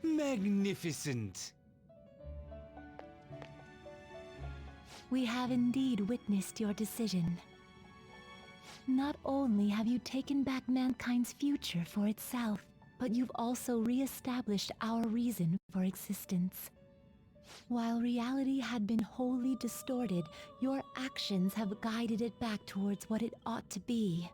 Magnificent! We have indeed witnessed your decision. Not only have you taken back mankind's future for itself, but you've also re-established our reason for existence. While reality had been wholly distorted, your actions have guided it back towards what it ought to be.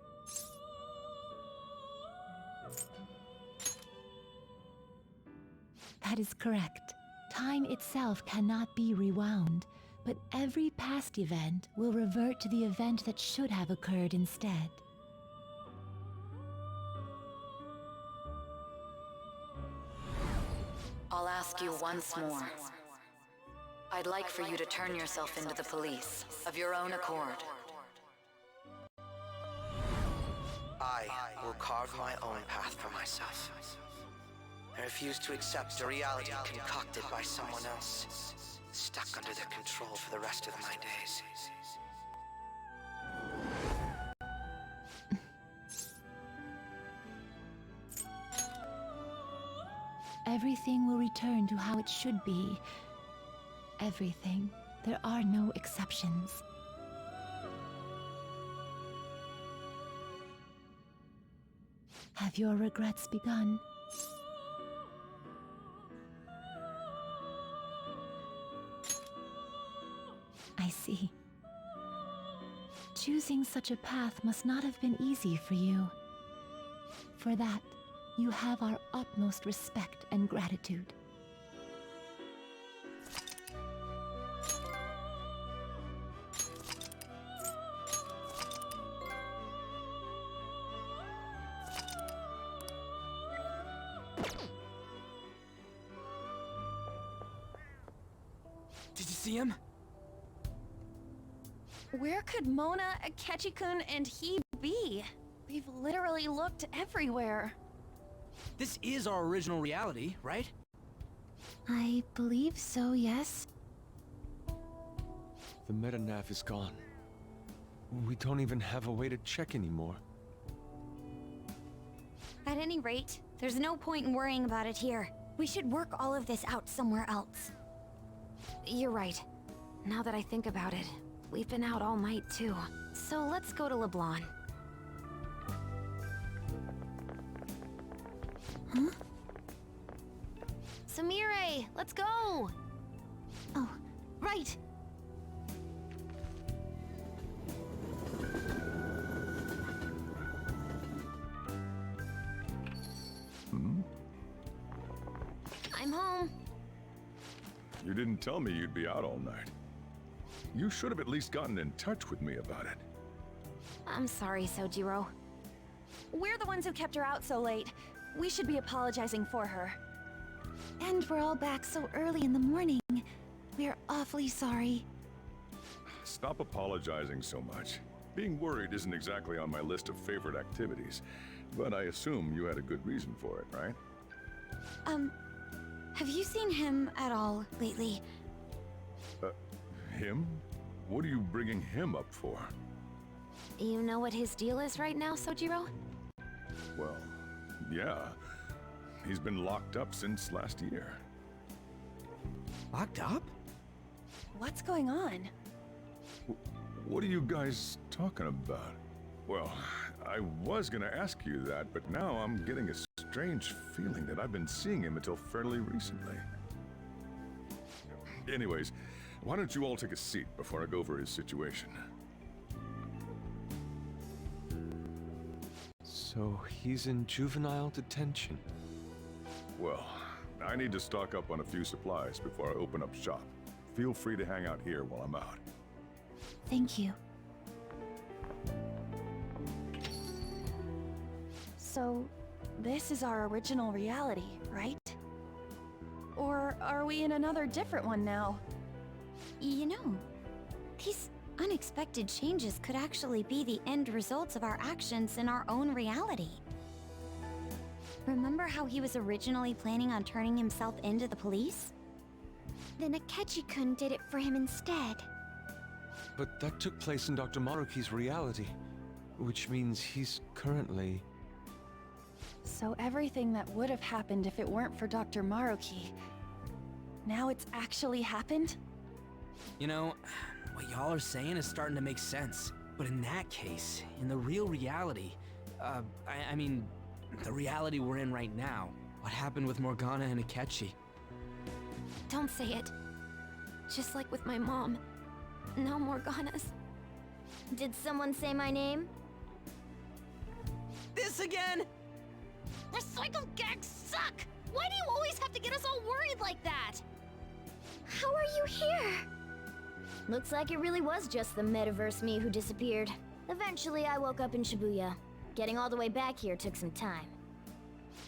That is correct. Time itself cannot be rewound, but every past event will revert to the event that should have occurred instead. I'll ask you once more. I'd like for you to turn yourself into the police, of your own accord. I will carve my own path for myself. I refuse to accept a reality concocted by someone else, stuck under their control for the rest of my days. Everything will return to how it should be. Everything. There are no exceptions. Have your regrets begun? I see. Choosing such a path must not have been easy for you. For that, you have our utmost respect and gratitude. Did you see him? Where could Mona, Akechi-kun, and he be? We've literally looked everywhere. This is our original reality, right? I believe so, yes. The meta-nav is gone. We don't even have a way to check anymore. At any rate, there's no point in worrying about it here. We should work all of this out somewhere else. You're right. Now that I think about it, we've been out all night too. So let's go to LeBlanc. Huh? Samire, let's go! Oh, right! I'm home. You didn't tell me you'd be out all night. You should have at least gotten in touch with me about it. I'm sorry, Sojiro. We're the ones who kept her out so late. We should be apologizing for her. And we're all back so early in the morning. We're awfully sorry. Stop apologizing so much. Being worried isn't exactly on my list of favorite activities, but I assume you had a good reason for it, right? Have you seen him at all lately? Him? What are you bringing him up for? You know what his deal is right now, Sojiro? Well, yeah. He's been locked up since last year. Locked up? What's going on? What are you guys talking about? Well, I was gonna ask you that, but now I'm getting a strange feeling that I've been seeing him until fairly recently. Anyways, why don't you all take a seat before I go over his situation? So he's in juvenile detention. Well, I need to stock up on a few supplies before I open up shop. Feel free to hang out here while I'm out. Thank you. So, this is our original reality, right? Or are we in another different one now? You know, these unexpected changes could actually be the end results of our actions in our own reality. Remember how he was originally planning on turning himself into the police? Then Akechi-kun did it for him instead. But that took place in Dr. Maruki's reality, which means he's currently... So everything that would have happened if it weren't for Dr. Maruki, now it's actually happened? You know, what y'all are saying is starting to make sense. But in that case, in the real reality, I mean, the reality we're in right now, what happened with Morgana and Akechi? Don't say it. Just like with my mom. Now Morgana's. Did someone say my name? This again? Recycled gags suck! Why do you always have to get us all worried like that? How are you here? Looks like it really was just the metaverse me who disappeared. Eventually, I woke up in Shibuya. Getting all the way back here took some time.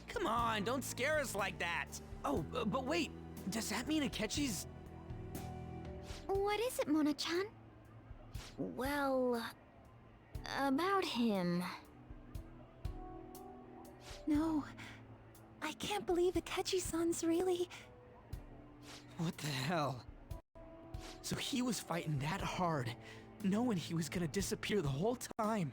Come on, don't scare us like that. Oh, but wait, does that mean Akechi's... What is it, Mona-chan? Well, about him. No, I can't believe Akechi-san's really... What the hell? So he was fighting that hard, knowing he was gonna disappear the whole time.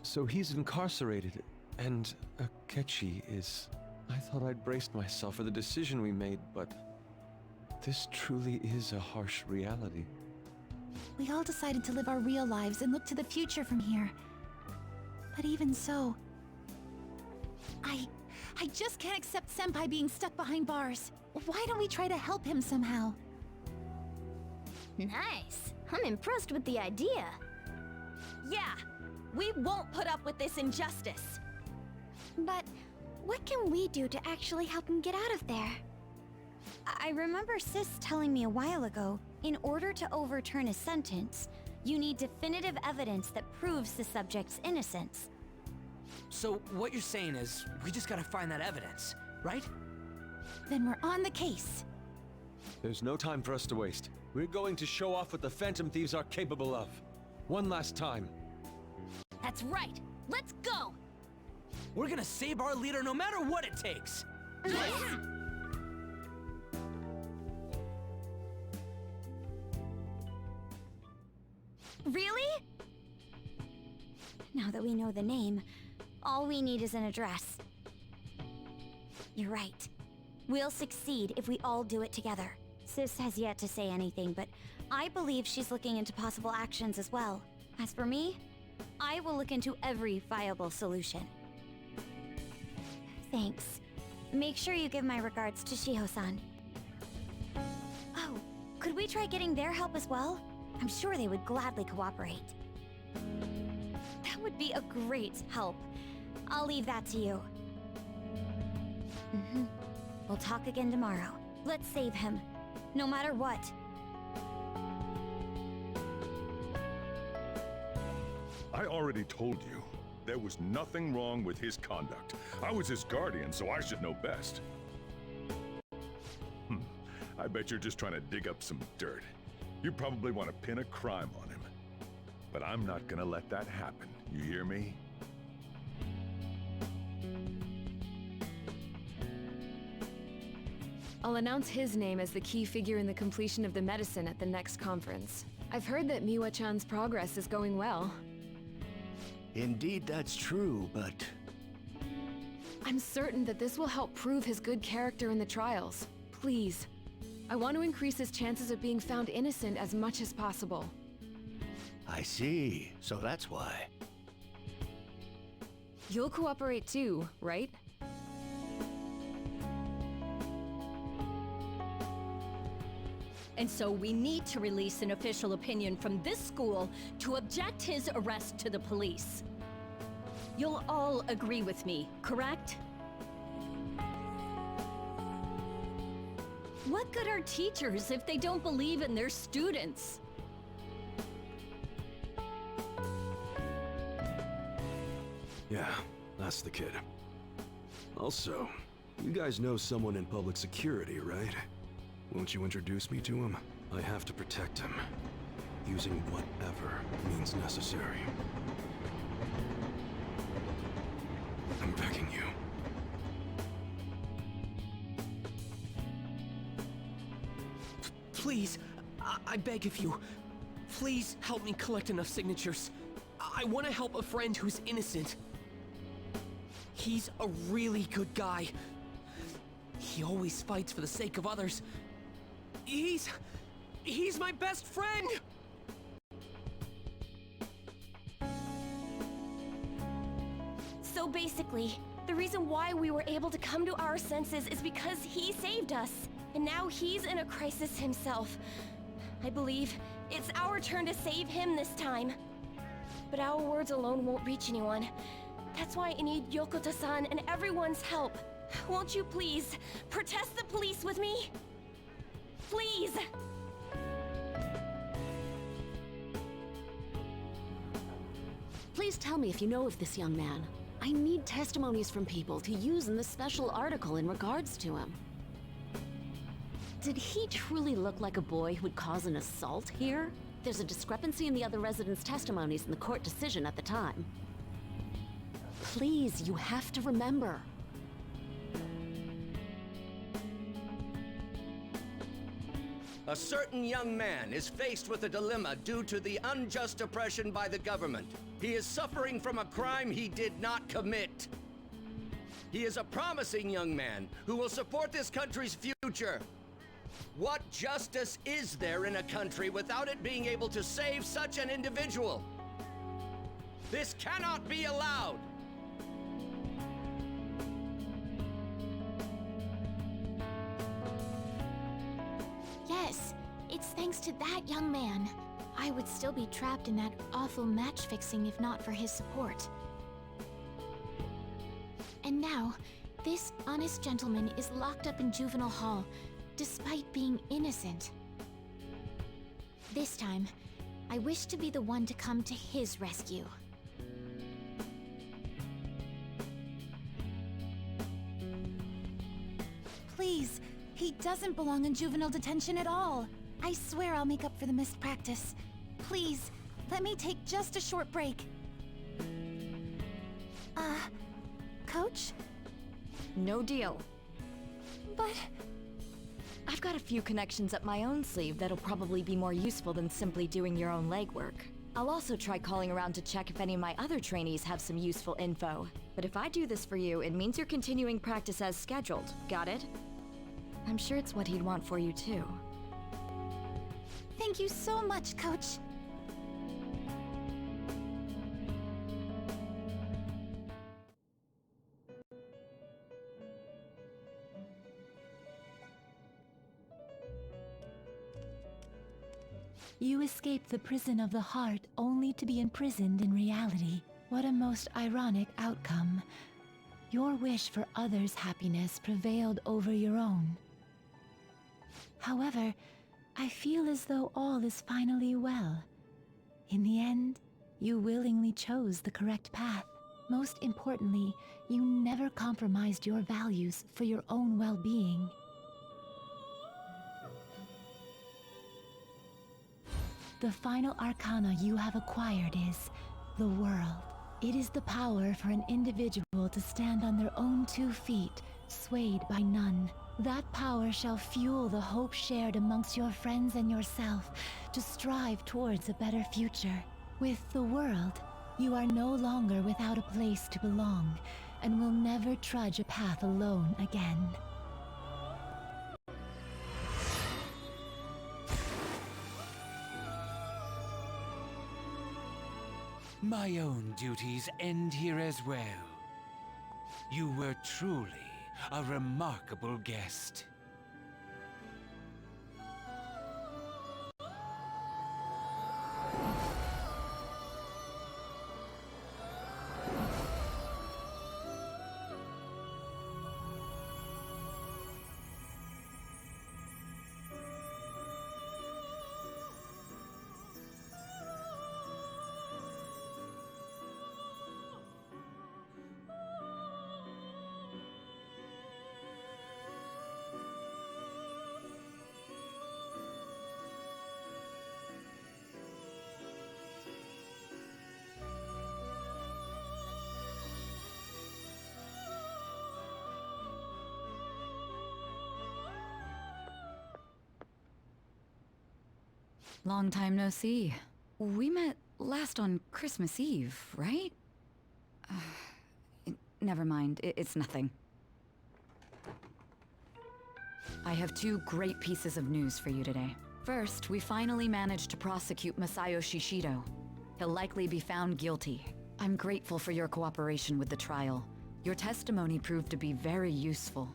So he's incarcerated, and Akechi is... I thought I'd braced myself for the decision we made, but... this truly is a harsh reality. We all decided to live our real lives and look to the future from here. But even so... I just can't accept Senpai being stuck behind bars. Why don't we try to help him somehow? Nice. I'm impressed with the idea. Yeah, we won't put up with this injustice. But what can we do to actually help him get out of there? I remember Sis telling me a while ago, in order to overturn a sentence, you need definitive evidence that proves the subject's innocence. So what you're saying is, we just gotta find that evidence, right? Then we're on the case. There's no time for us to waste. We're going to show off what the Phantom Thieves are capable of. One last time. That's right. Let's go! We're gonna save our leader no matter what it takes! Really? Now that we know the name, all we need is an address. You're right. We'll succeed if we all do it together. Sis has yet to say anything, but I believe she's looking into possible actions as well. As for me, I will look into every viable solution. Thanks. Make sure you give my regards to Shiho-san. Oh, could we try getting their help as well? I'm sure they would gladly cooperate. That would be a great help. I'll leave that to you. We'll talk again tomorrow. Let's save him. No matter what. I already told you. There was nothing wrong with his conduct. I was his guardian, so I should know best. I bet you're just trying to dig up some dirt. You probably want to pin a crime on him. But I'm not gonna let that happen. You hear me? I'll announce his name as the key figure in the completion of the medicine at the next conference. I've heard that Miwa-chan's progress is going well. Indeed, that's true, but... I'm certain that this will help prove his good character in the trials. Please. I want to increase his chances of being found innocent as much as possible. I see. So that's why. You'll cooperate too, right? And so we need to release an official opinion from this school to object his arrest to the police. You'll all agree with me, correct? What good are teachers if they don't believe in their students? Yeah, that's the kid. Also, you guys know someone in public security, right? Won't you introduce me to him? I have to protect him, using whatever means necessary. I'm begging you. Please, I beg of you, please help me collect enough signatures. I want to help a friend who's innocent. He's a really good guy. He always fights for the sake of others. He's my best friend! So basically, the reason why we were able to come to our senses is because he saved us. And now he's in a crisis himself. I believe it's our turn to save him this time. But our words alone won't reach anyone. That's why I need Yokota-san and everyone's help. Won't you please protest the police with me? Please! Please tell me if you know of this young man. I need testimonies from people to use in the special article in regards to him. Did he truly look like a boy who would cause an assault here? There's a discrepancy in the other residents' testimonies in the court decision at the time. Please, you have to remember. A certain young man is faced with a dilemma due to the unjust oppression by the government. He is suffering from a crime he did not commit. He is a promising young man who will support this country's future. What justice is there in a country without it being able to save such an individual? This cannot be allowed! Yes, it's thanks to that young man. I would still be trapped in that awful match fixing if not for his support. And now, this honest gentleman is locked up in juvenile hall, despite being innocent. This time, I wish to be the one to come to his rescue. Please, he doesn't belong in juvenile detention at all. I swear I'll make up for the missed practice. Please, let me take just a short break. Coach? No deal. But... I've got a few connections up my own sleeve that'll probably be more useful than simply doing your own legwork. I'll also try calling around to check if any of my other trainees have some useful info. But if I do this for you, it means you're continuing practice as scheduled. Got it? I'm sure it's what he'd want for you too. Thank you so much, Coach. You escaped the prison of the heart only to be imprisoned in reality. What a most ironic outcome. Your wish for others' happiness prevailed over your own. However, I feel as though all is finally well. In the end, you willingly chose the correct path. Most importantly, you never compromised your values for your own well-being. The final arcana you have acquired is the world. It is the power for an individual to stand on their own 2 feet, swayed by none. That power shall fuel the hope shared amongst your friends and yourself to strive towards a better future. With the world, you are no longer without a place to belong, and will never trudge a path alone again. My own duties end here as well. You were truly a remarkable guest. Long time no see. We met last on Christmas Eve, right? never mind. It's nothing. I have two great pieces of news for you today. First, we finally managed to prosecute Masayo Shishido. He'll likely be found guilty. I'm grateful for your cooperation with the trial. Your testimony proved to be very useful.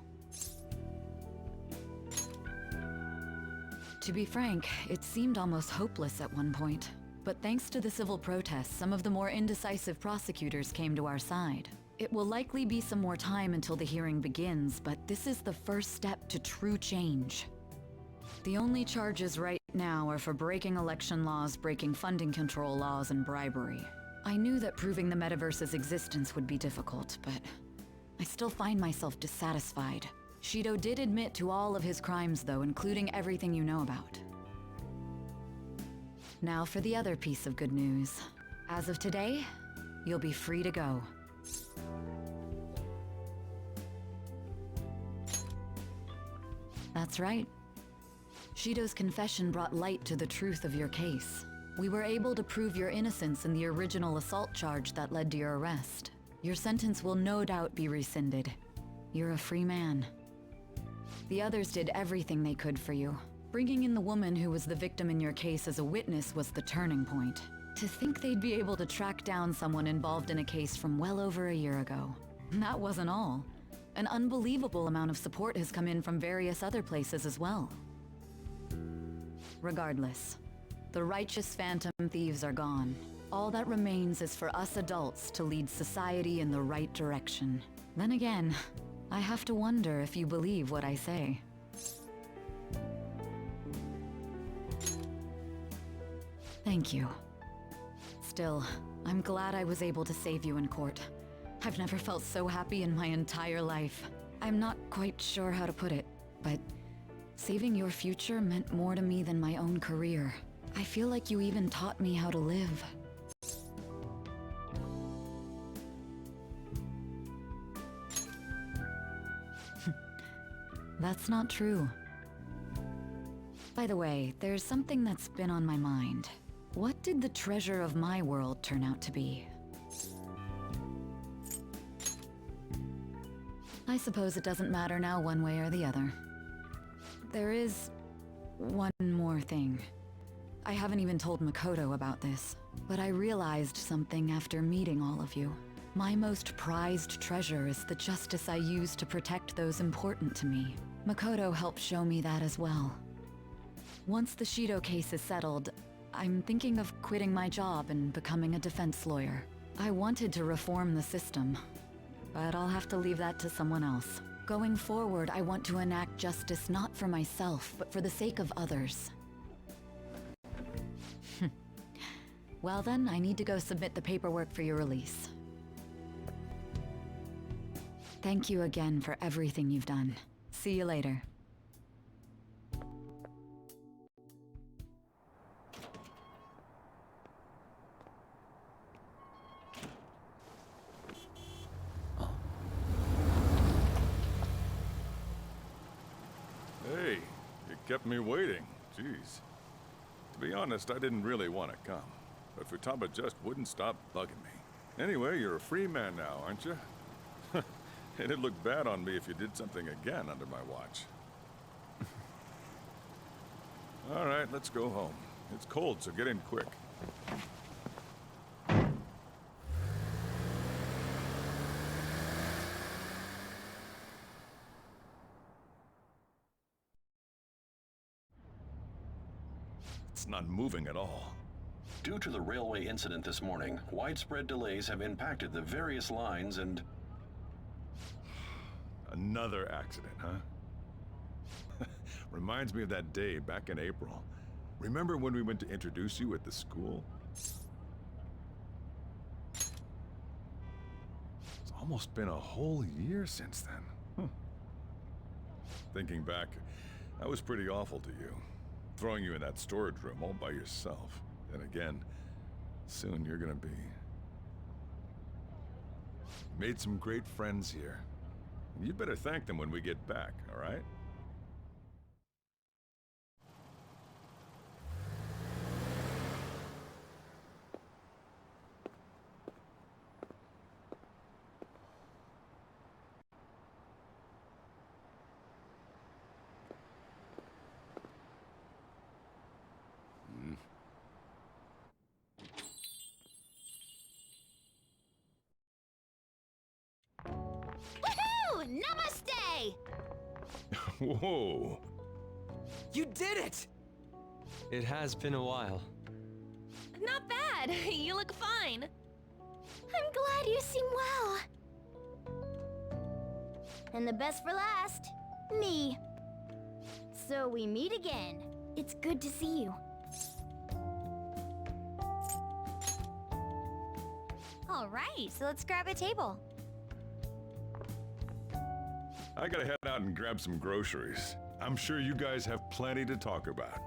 To be frank, it seemed almost hopeless at one point. But thanks to the civil protests, some of the more indecisive prosecutors came to our side. It will likely be some more time until the hearing begins, but this is the first step to true change. The only charges right now are for breaking election laws, breaking funding control laws, and bribery. I knew that proving the metaverse's existence would be difficult, but I still find myself dissatisfied. Shido did admit to all of his crimes, though, including everything you know about. Now for the other piece of good news. As of today, you'll be free to go. That's right. Shido's confession brought light to the truth of your case. We were able to prove your innocence in the original assault charge that led to your arrest. Your sentence will no doubt be rescinded. You're a free man. The others did everything they could for you. Bringing in the woman who was the victim in your case as a witness was the turning point. To think they'd be able to track down someone involved in a case from well over a year ago. That wasn't all. An unbelievable amount of support has come in from various other places as well. Regardless, the righteous phantom thieves are gone. All that remains is for us adults to lead society in the right direction. Then again, I have to wonder if you believe what I say. Thank you. Still, I'm glad I was able to save you in court. I've never felt so happy in my entire life. I'm not quite sure how to put it, but saving your future meant more to me than my own career. I feel like you even taught me how to live. That's not true. By the way, there's something that's been on my mind. What did the treasure of my world turn out to be? I suppose it doesn't matter now one way or the other. There is one more thing. I haven't even told Makoto about this, but I realized something after meeting all of you. My most prized treasure is the justice I use to protect those important to me. Makoto helped show me that as well. Once the Shido case is settled, I'm thinking of quitting my job and becoming a defense lawyer. I wanted to reform the system, but I'll have to leave that to someone else. Going forward, I want to enact justice not for myself, but for the sake of others. Well then, I need to go submit the paperwork for your release. Thank you again for everything you've done. See you later. Hey, you kept me waiting. Jeez. To be honest, I didn't really want to come, but Futaba just wouldn't stop bugging me. Anyway, you're a free man now, aren't you? It'd look bad on me if you did something again under my watch. All right, let's go home. It's cold, so get in quick. It's not moving at all. Due to the railway incident this morning, widespread delays have impacted the various lines and... Another accident, huh? Reminds me of that day back in April. Remember when we went to introduce you at the school? It's almost been a whole year since then. Thinking back, I was pretty awful to you. Throwing you in that storage room all by yourself. And again, soon you're gonna be... Made some great friends here. You'd better thank them when we get back, all right? Whoa. You did it! It has been a while. Not bad. You look fine. I'm glad you seem well. And the best for last, me. So we meet again. It's good to see you. All right, so let's grab a table. I gotta head out and grab some groceries. I'm sure you guys have plenty to talk about.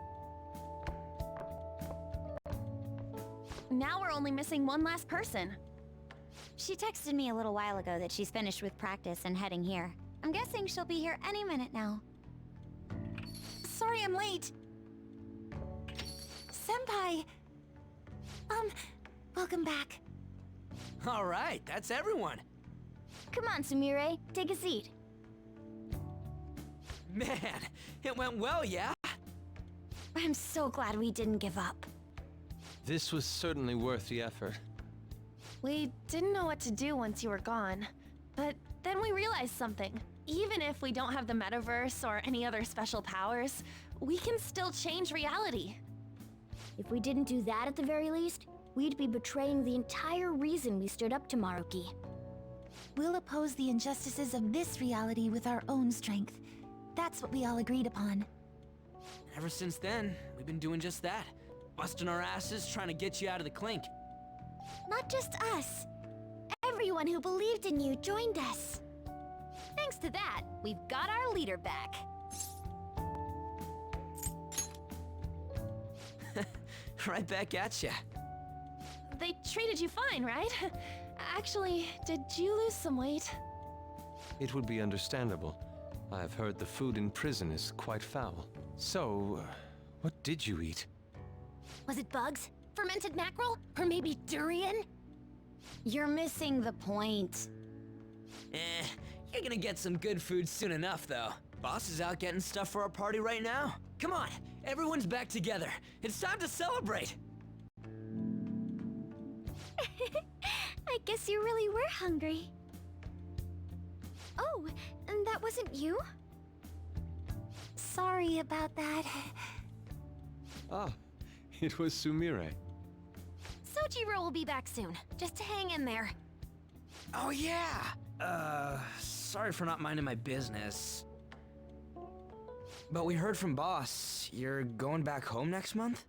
Now we're only missing one last person. She texted me a little while ago that she's finished with practice and heading here. I'm guessing she'll be here any minute now. Sorry I'm late. Senpai. Welcome back. All right, that's everyone. Come on, Sumire, take a seat. Man, it went well, yeah? I'm so glad we didn't give up. This was certainly worth the effort. We didn't know what to do once you were gone. But then we realized something. Even if we don't have the metaverse or any other special powers, we can still change reality. If we didn't do that at the very least, we'd be betraying the entire reason we stood up to Maruki. We'll oppose the injustices of this reality with our own strength. That's what we all agreed upon. Ever since then, we've been doing just that. Busting our asses trying to get you out of the clink. Not just us. Everyone who believed in you joined us. Thanks to that, we've got our leader back. Right back at ya. They treated you fine, right? Actually, did you lose some weight? It would be understandable. I've heard the food in prison is quite foul. So, what did you eat? Was it bugs? Fermented mackerel? Or maybe durian? You're missing the point. You're gonna get some good food soon enough, though. Boss is out getting stuff for our party right now. Come on, everyone's back together. It's time to celebrate. I guess you really were hungry. Oh, and that wasn't you? Sorry about that. Ah, it was Sumire. Sojiro will be back soon. Just hang in there. Oh yeah! Sorry for not minding my business. But we heard from Boss, you're going back home next month?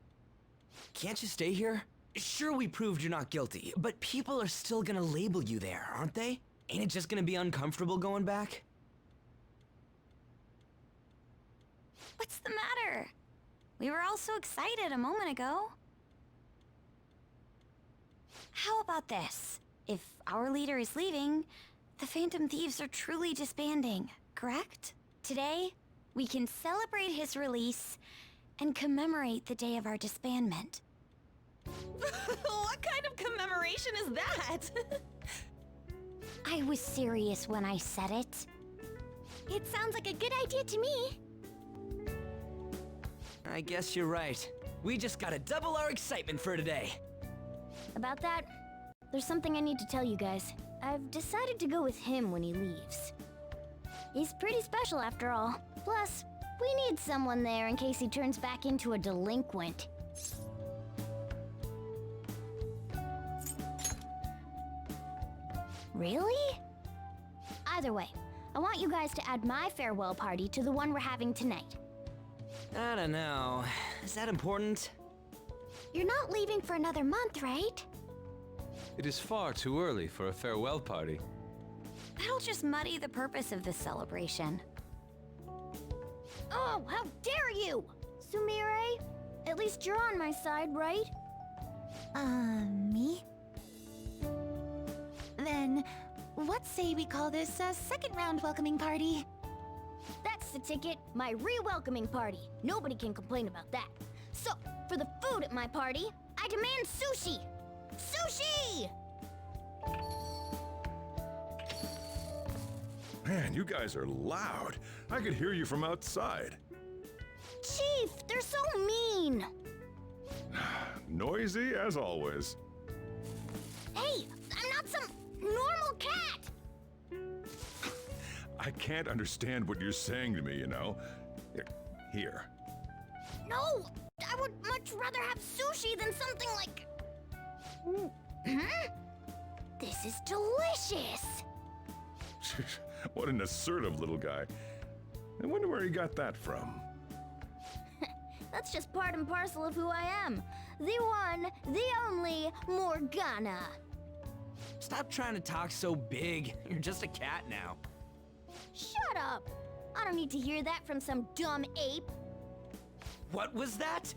Can't you stay here? Sure, we proved you're not guilty, but people are still gonna label you there, aren't they? Ain't it just gonna be uncomfortable going back? What's the matter? We were all so excited a moment ago. How about this? If our leader is leaving, the Phantom Thieves are truly disbanding, correct? Today, we can celebrate his release and commemorate the day of our disbandment. What kind of commemoration is that? I was serious when I said it. It sounds like a good idea to me. I guess you're right. We just gotta double our excitement for today. About that, there's something I need to tell you guys. I've decided to go with him when he leaves. He's pretty special after all. Plus, we need someone there in case he turns back into a delinquent. Really? Either way, I want you guys to add my farewell party to the one we're having tonight. I don't know. Is that important? You're not leaving for another month, right? It is far too early for a farewell party. That'll just muddy the purpose of this celebration. Oh, how dare you! Sumire, at least you're on my side, right? Me? Then, what say we call this a second round welcoming party? That's the ticket, my re-welcoming party. Nobody can complain about that. So, for the food at my party, I demand sushi! Sushi! Man, you guys are loud. I could hear you from outside. Chief, they're so mean! Noisy as always. Hey, I'm not some normal cat! I can't understand what you're saying to me, you know? Here. No! I would much rather have sushi than something like... This is delicious! What an assertive little guy. I wonder where he got that from. That's just part and parcel of who I am. The one, the only Morgana. Stop trying to talk so big. You're just a cat now. Shut up! I don't need to hear that from some dumb ape. What was that?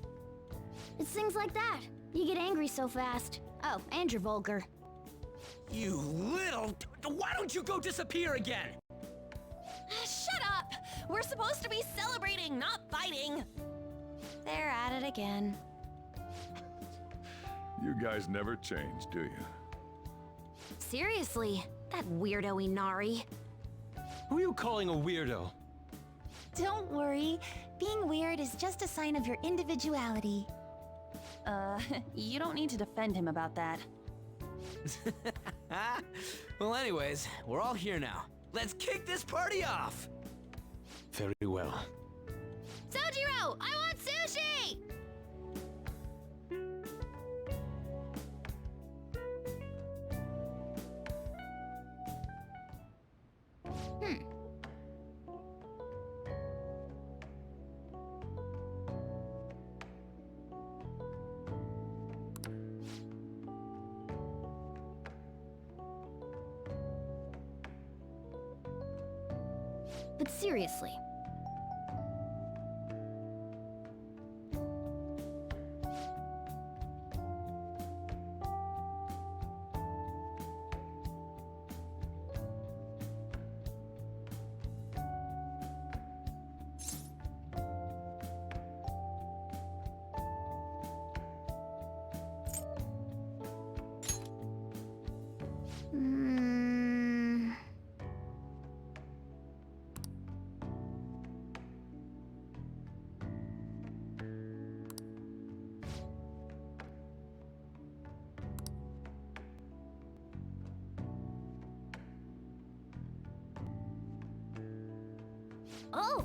It's things like that. You get angry so fast. Oh, and you're vulgar. You little... Why don't you go disappear again? Shut up! We're supposed to be celebrating, not fighting! They're at it again. You guys never change, do you? Seriously, that weirdo Inari. Who are you calling a weirdo? Don't worry. Being weird is just a sign of your individuality. You don't need to defend him about that. Well, anyways, we're all here now. Let's kick this party off! Very well. Sojiro, I want sushi! But seriously. Oh!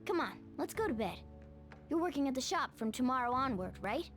Come on, let's go to bed. You're working at the shop from tomorrow onward, right?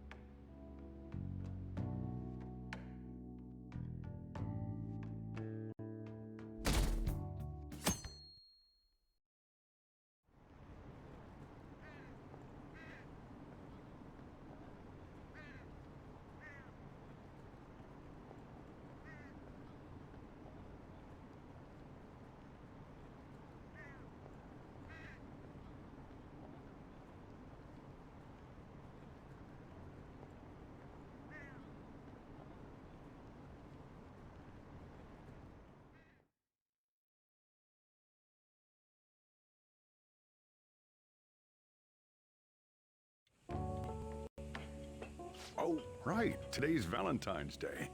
Oh, right. Today's Valentine's Day.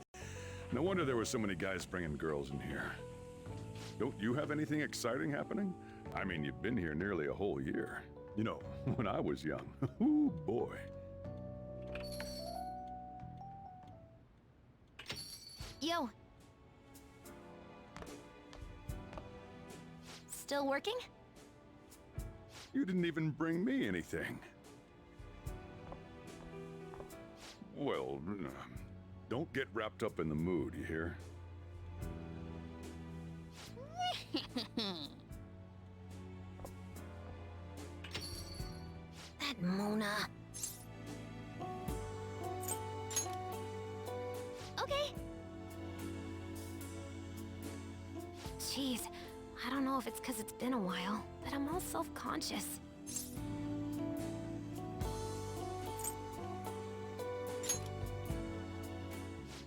No wonder there were so many guys bringing girls in here. Don't you have anything exciting happening? I mean, you've been here nearly a whole year. You know, when I was young. Ooh, boy. Yo. Still working? You didn't even bring me anything. Well, don't get wrapped up in the mood, you hear? That Mona. Okay. Jeez, I don't know if it's because it's been a while, but I'm all self-conscious.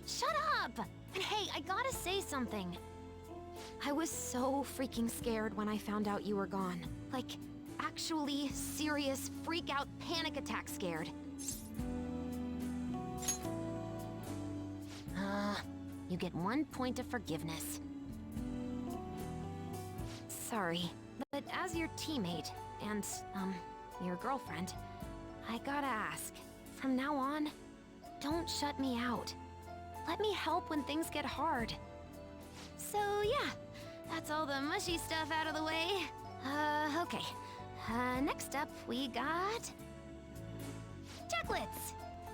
Shut up! And hey, I gotta say something. I was so freaking scared when I found out you were gone. Like, actually serious freak-out panic attack scared. You get 1 point of forgiveness. Sorry, but as your teammate and, your girlfriend, I gotta ask, from now on, don't shut me out. Let me help when things get hard. So yeah, that's all the mushy stuff out of the way. Okay. Next up, we got... chocolates!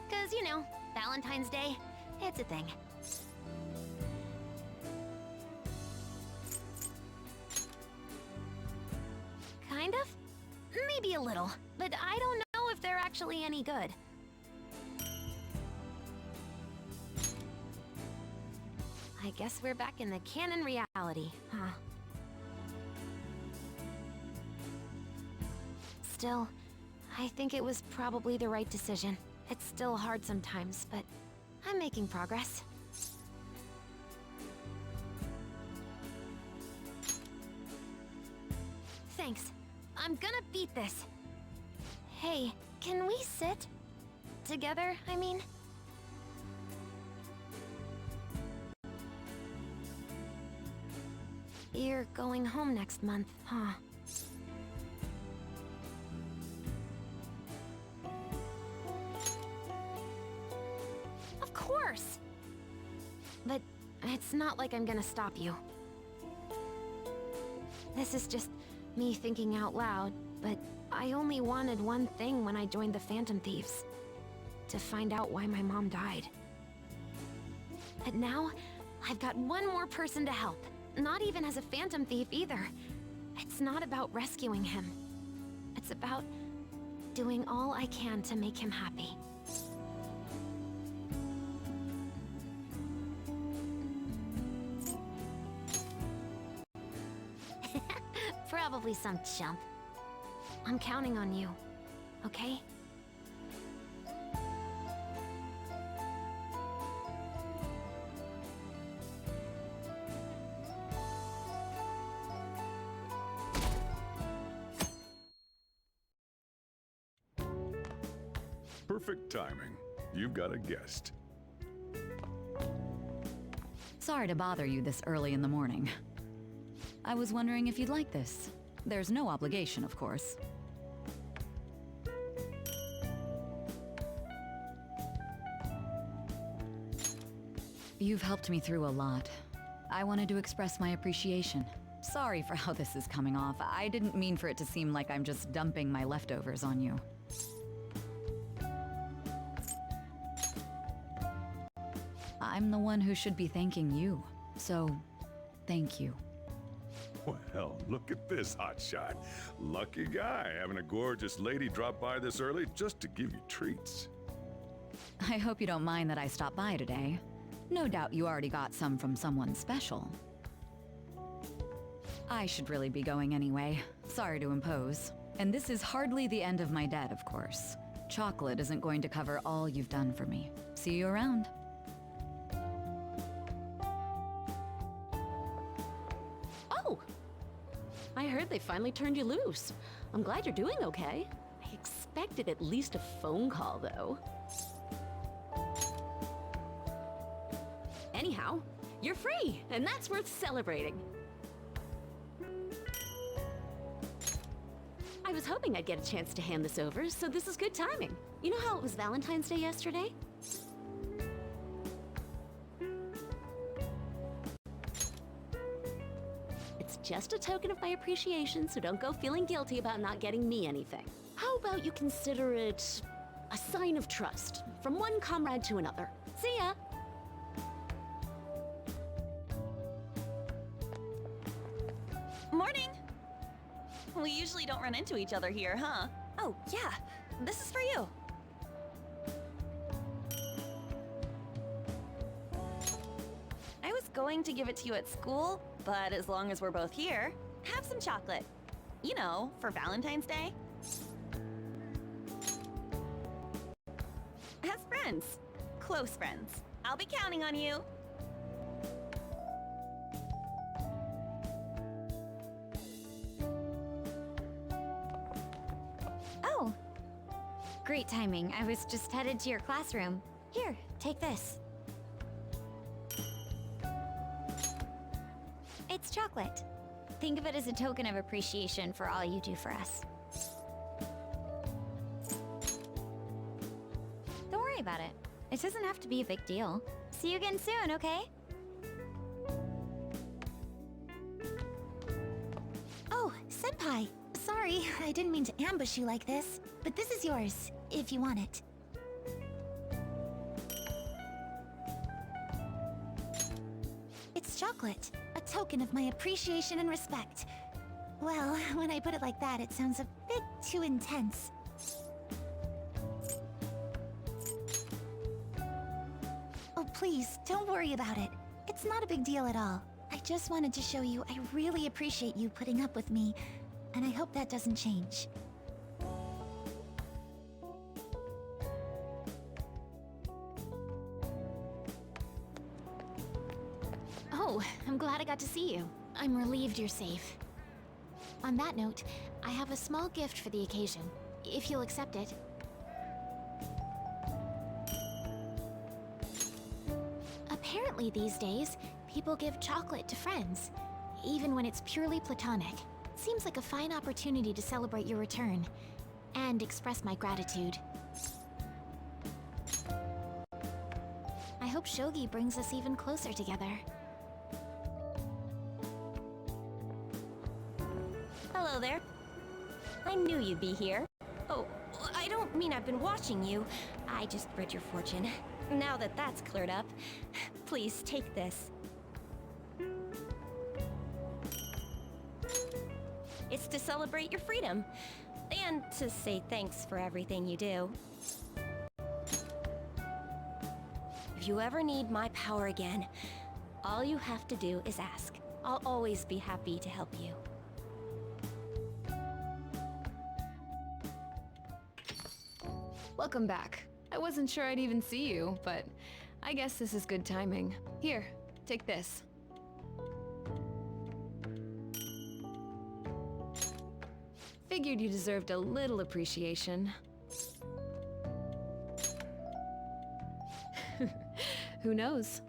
'Cause, you know, Valentine's Day, it's a thing. Kind of? Maybe a little, but I don't know if they're actually any good. I guess we're back in the canon reality, huh? Still, I think it was probably the right decision. It's still hard sometimes, but I'm making progress. Thanks. I'm gonna beat this. Hey, can we sit? Together, I mean? You're going home next month, huh? Of course! But it's not like I'm gonna stop you. This is just me thinking out loud, but I only wanted one thing when I joined the Phantom Thieves. To find out why my mom died. But now, I've got one more person to help. Not even as a Phantom Thief either. It's not about rescuing him. It's about doing all I can to make him happy. Probably some chump. I'm counting on you, okay? Perfect timing. You've got a guest. Sorry to bother you this early in the morning. I was wondering if you'd like this. There's no obligation, of course. You've helped me through a lot. I wanted to express my appreciation. Sorry for how this is coming off. I didn't mean for it to seem like I'm just dumping my leftovers on you. I'm the one who should be thanking you, so thank you. Well, look at this hotshot. Lucky guy having a gorgeous lady drop by this early just to give you treats. I hope you don't mind that I stopped by today. No doubt you already got some from someone special. I should really be going anyway. Sorry to impose. And this is hardly the end of my debt, of course. Chocolate isn't going to cover all you've done for me. See you around. Oh! I heard they finally turned you loose. I'm glad you're doing okay. I expected at least a phone call, though. Anyhow, you're free, and that's worth celebrating. I was hoping I'd get a chance to hand this over, so this is good timing. You know how it was Valentine's Day yesterday? It's just a token of my appreciation, so don't go feeling guilty about not getting me anything. How about you consider it a sign of trust from one comrade to another? See ya! Morning! We usually don't run into each other here, huh? Oh, yeah. This is for you. I was going to give it to you at school, but as long as we're both here, have some chocolate. You know, for Valentine's Day. As friends. Close friends. I'll be counting on you. Oh. Great timing. I was just headed to your classroom. Here, take this. It's chocolate. Think of it as a token of appreciation for all you do for us. Don't worry about it. It doesn't have to be a big deal. See you again soon, okay? Oh, Senpai! Sorry, I didn't mean to ambush you like this, but this is yours, if you want it. It's chocolate, a token of my appreciation and respect. Well, when I put it like that, it sounds a bit too intense. Oh, please, don't worry about it. It's not a big deal at all. I just wanted to show you I really appreciate you putting up with me, and I hope that doesn't change. Oh, I'm glad I got to see you. I'm relieved you're safe. On that note, I have a small gift for the occasion, if you'll accept it. Apparently these days, people give chocolate to friends, even when it's purely platonic. Seems like a fine opportunity to celebrate your return, and express my gratitude. I hope Shogi brings us even closer together. Hello there. I knew you'd be here. Oh, I don't mean I've been watching you. I just read your fortune. Now that that's cleared up, please take this. It's to celebrate your freedom, and to say thanks for everything you do. If you ever need my power again, all you have to do is ask. I'll always be happy to help you. Welcome back. I wasn't sure I'd even see you, but I guess this is good timing. Here, take this. Figured you deserved a little appreciation. Who knows?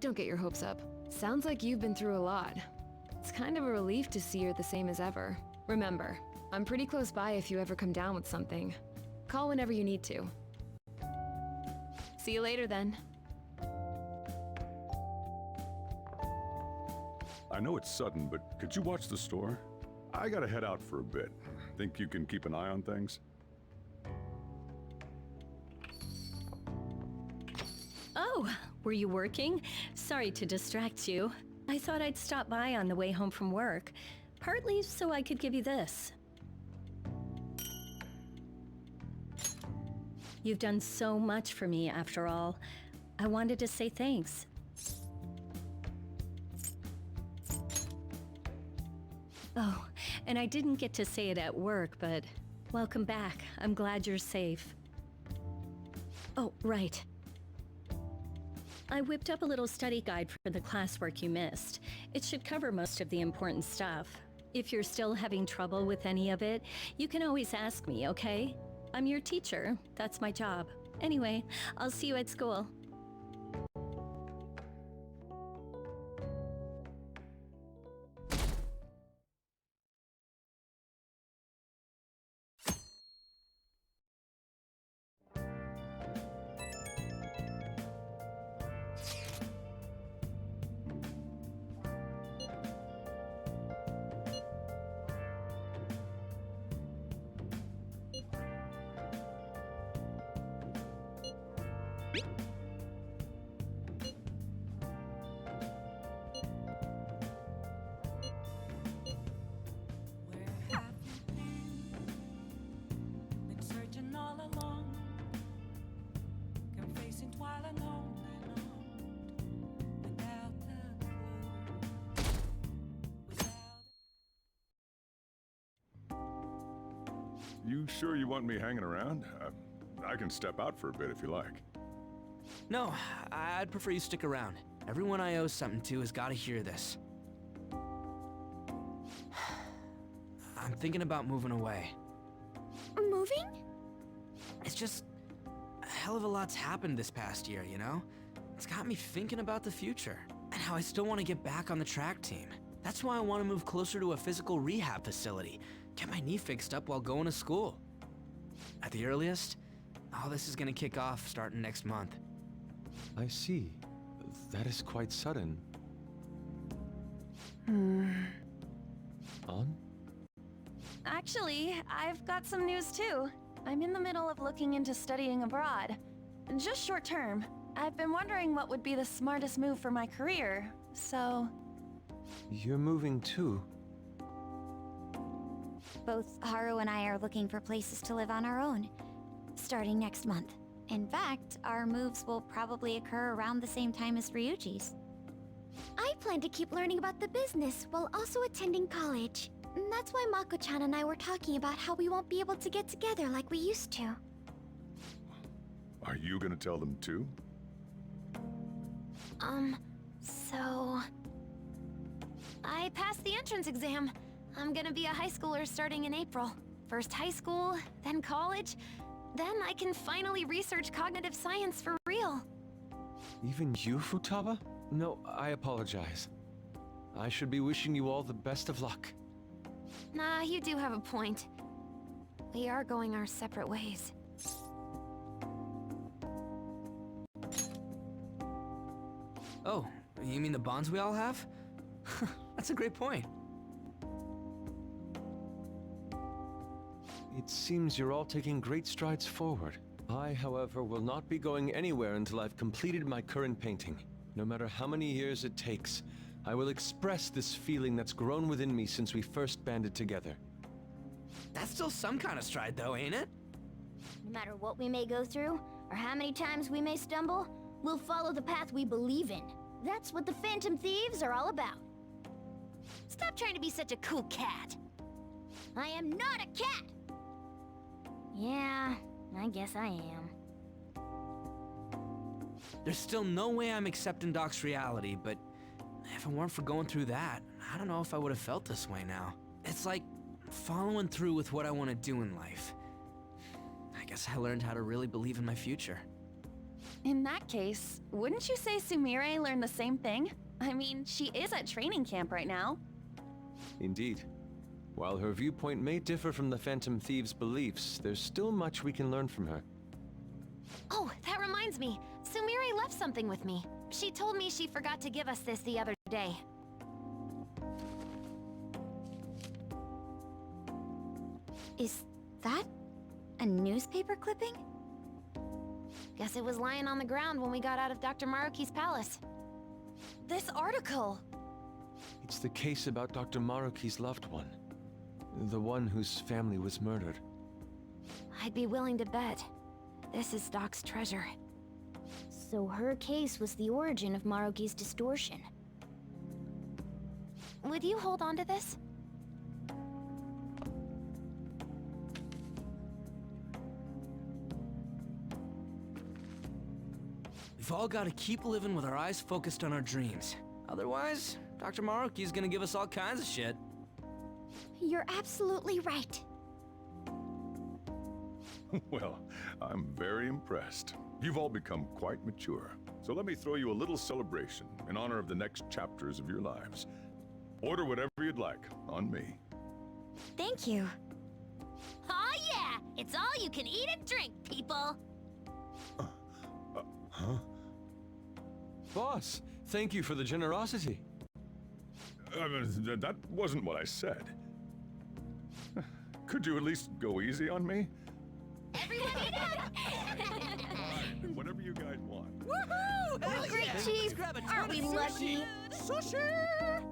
Don't get your hopes up. Sounds like you've been through a lot. It's kind of a relief to see you're the same as ever. Remember, I'm pretty close by if you ever come down with something. Call whenever you need to. See you later then. I know it's sudden, but could you watch the store? I gotta head out for a bit. Think you can keep an eye on things? Oh, were you working? Sorry to distract you. I thought I'd stop by on the way home from work, partly so I could give you this. You've done so much for me, after all. I wanted to say thanks. Oh, and I didn't get to say it at work, but welcome back. I'm glad you're safe. Oh, right. I whipped up a little study guide for the classwork you missed. It should cover most of the important stuff. If you're still having trouble with any of it, you can always ask me, okay? I'm your teacher. That's my job. Anyway, I'll see you at school. you sure you want me hanging around? I can step out for a bit if you like. No, I'd prefer you stick around. Everyone I owe something to has got to hear this. I'm thinking about moving away. Moving? It's just a hell of a lot's happened this past year, you know? It's got me thinking about the future and how I still want to get back on the track team. That's why I want to move closer to a physical rehab facility, get my knee fixed up while going to school. At the earliest, all this is going to kick off starting next month. I see. That is quite sudden. On? Actually, I've got some news too. I'm in the middle of looking into studying abroad. Just short term. I've been wondering what would be the smartest move for my career, so... You're moving too. Both Haru and I are looking for places to live on our own, starting next month. In fact, our moves will probably occur around the same time as Ryuji's. I plan to keep learning about the business while also attending college. And that's why Mako-chan and I were talking about how we won't be able to get together like we used to. Are you gonna tell them too? So... I passed the entrance exam. I'm gonna be a high schooler starting in April. First high school, then college, then I can finally research cognitive science for real. Even you, Futaba? No, I apologize. I should be wishing you all the best of luck. Nah, you do have a point. We are going our separate ways. Oh, you mean the bonds we all have? That's a great point. It seems you're all taking great strides forward. I, however, will not be going anywhere until I've completed my current painting. No matter how many years it takes, I will express this feeling that's grown within me since we first banded together. That's still some kind of stride though, ain't it? No matter what we may go through, or how many times we may stumble, we'll follow the path we believe in. That's what the Phantom Thieves are all about. Stop trying to be such a cool cat. I am not a cat! Yeah, I guess I am. There's still no way I'm accepting Doc's reality, but if it weren't for going through that, I don't know if I would have felt this way now. It's like following through with what I want to do in life. I guess I learned how to really believe in my future. In that case, wouldn't you say Sumire learned the same thing? I mean, she is at training camp right now. Indeed. While her viewpoint may differ from the Phantom Thieves' beliefs, there's still much we can learn from her. Oh, that reminds me. Sumire left something with me. She told me she forgot to give us this the other day. Is that a newspaper clipping? Guess it was lying on the ground when we got out of Dr. Maruki's palace. This article! It's the case about Dr. Maruki's loved one. The one whose family was murdered. I'd be willing to bet this is Doc's treasure. So her case was the origin of Maruki's distortion. Would you hold on to this? We've all got to keep living with our eyes focused on our dreams. Otherwise, Dr. Maruki's gonna give us all kinds of shit. You're absolutely right. Well, I'm very impressed. You've all become quite mature. So let me throw you a little celebration in honor of the next chapters of your lives. Order whatever you'd like, on me. Thank you. Oh yeah! It's all you can eat and drink, people! Huh? Boss, thank you for the generosity. That wasn't what I said. Could you at least go easy on me? Everyone eat up! Whatever you guys want. Woohoo! Hell Great, yeah. Chief! Let's grab a ton Aren't we of sushi. lucky? Sushi!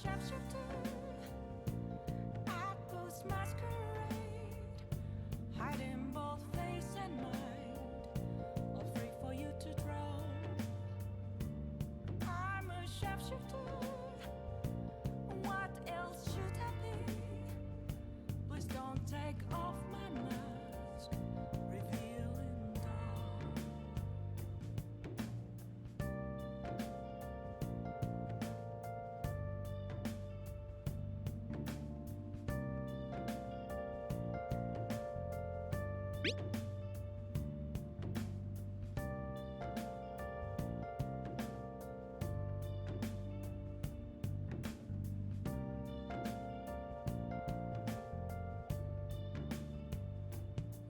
shapeshifter at Post Masquerade, hiding both face and mind, all free for you to draw. I'm a shapeshifter. What else should I be? Please don't take off my mask, revealing dawn.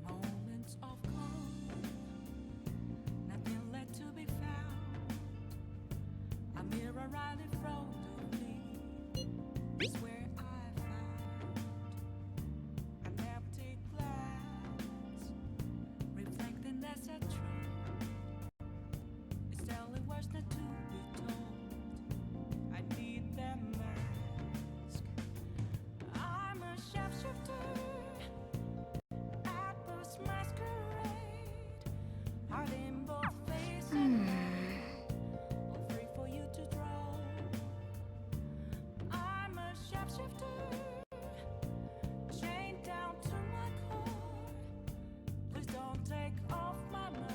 Moments of calm, nothing left to be found. A mirror right in front of me is where I found an empty glass, reflecting as a truth. It's telling words not to be told. I need that mask. I'm a shapeshifter at Post Masquerade, hiding both face and mind, all free for you to draw. I'm a shapeshifter, chained down to my core. Please don't take off my mask.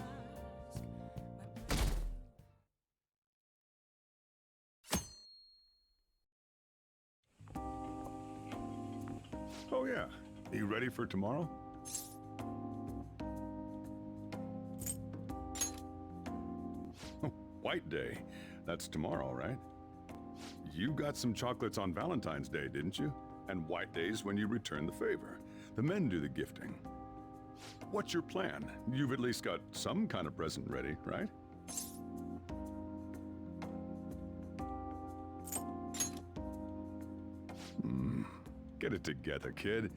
Oh yeah. You ready for tomorrow? Oh, White Day. That's tomorrow, right? You got some chocolates on Valentine's Day, didn't you? And White Day's when you return the favor. The men do the gifting. What's your plan? You've at least got some kind of present ready, right? Get it together, kid.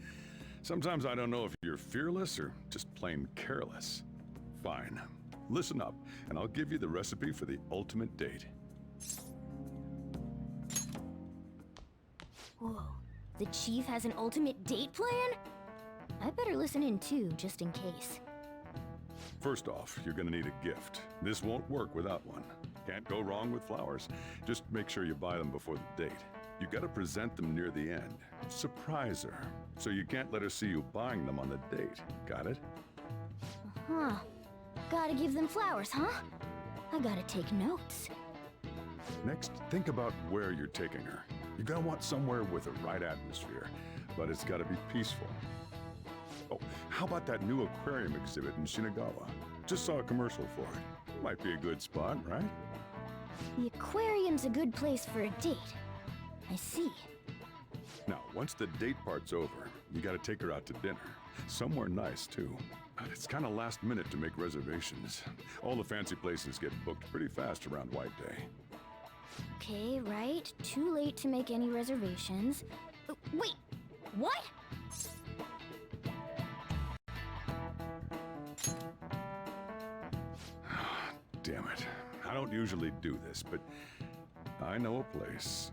Sometimes I don't know if you're fearless or just plain careless. Fine. Listen up, and I'll give you the recipe for the ultimate date. Whoa, the chief has an ultimate date plan? I better listen in too, just in case. First off, you're gonna need a gift. This won't work without one. Can't go wrong with flowers. Just make sure you buy them before the date. You gotta present them near the end. Surprise her. So you can't let her see you buying them on the date. Got it? Huh. Gotta give them flowers, huh? I gotta take notes. Next, think about where you're taking her. You're gonna want somewhere with the right atmosphere, but it's gotta be peaceful. Oh, how about that new aquarium exhibit in Shinagawa? Just saw a commercial for it. Might be a good spot, right? The aquarium's a good place for a date. I see. Now, once the date part's over, you gotta take her out to dinner. Somewhere nice, too. But it's kinda last minute to make reservations. All the fancy places get booked pretty fast around White Day. Okay, right. Too late to make any reservations. Wait, what? Damn it. I don't usually do this, but I know a place.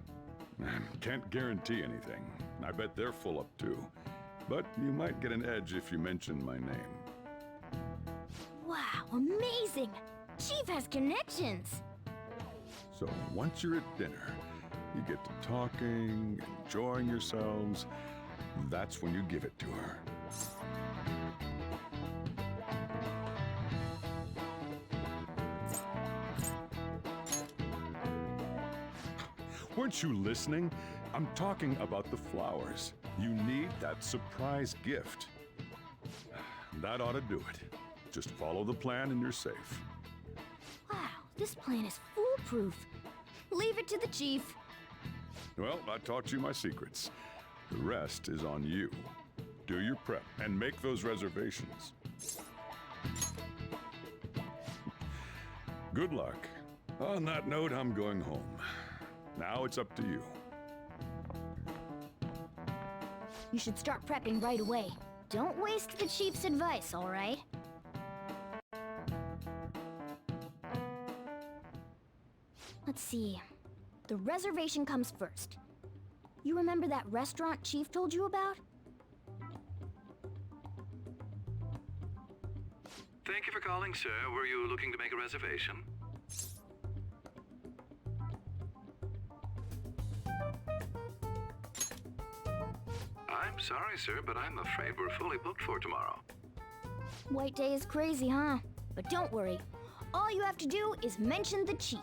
Can't guarantee anything. I bet they're full up too. But you might get an edge if you mention my name. Wow, amazing! Chief has connections! So once you're at dinner, you get to talking, enjoying yourselves. That's when you give it to her. Weren't you listening? I'm talking about the flowers. You need that surprise gift. That ought to do it. Just follow the plan and you're safe. Wow, this plan is foolproof. Leave it to the chief. Well, I taught you my secrets. The rest is on you. Do your prep and make those reservations. Good luck. On that note, I'm going home. Now it's up to you. You should start prepping right away. Don't waste the chief's advice, all right? Let's see. The reservation comes first. You remember that restaurant Chief told you about? Thank you for calling, sir. Were you looking to make a reservation? I'm sorry, sir, but I'm afraid we're fully booked for tomorrow. White Day is crazy, huh? But don't worry. All you have to do is mention the Chief.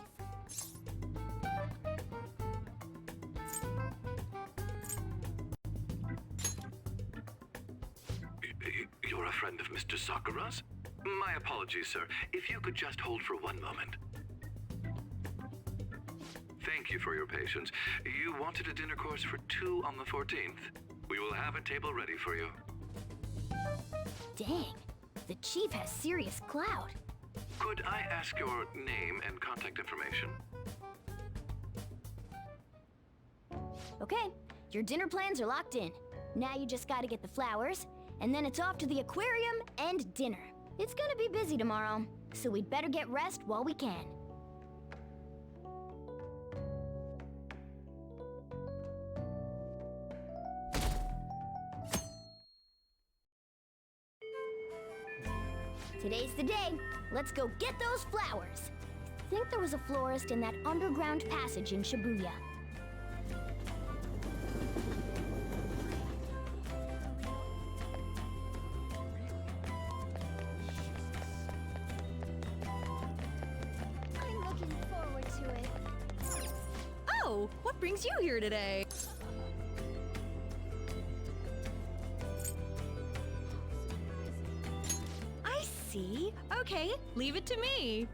You're a friend of Mr. Sakura's? My apologies, sir. If you could just hold for one moment. Thank you for your patience. You wanted a dinner course for 2 on the 14th. We will have a table ready for you. Dang, the Chief has serious clout. Could I ask your name and contact information? Okay, your dinner plans are locked in. Now you just gotta get the flowers, and then it's off to the aquarium and dinner. It's gonna be busy tomorrow, so we'd better get rest while we can. Today's the day. Let's go get those flowers. I think there was a florist in that underground passage in Shibuya. I'm looking forward to it. Oh, what brings you here today? I see. Okay, leave it to me.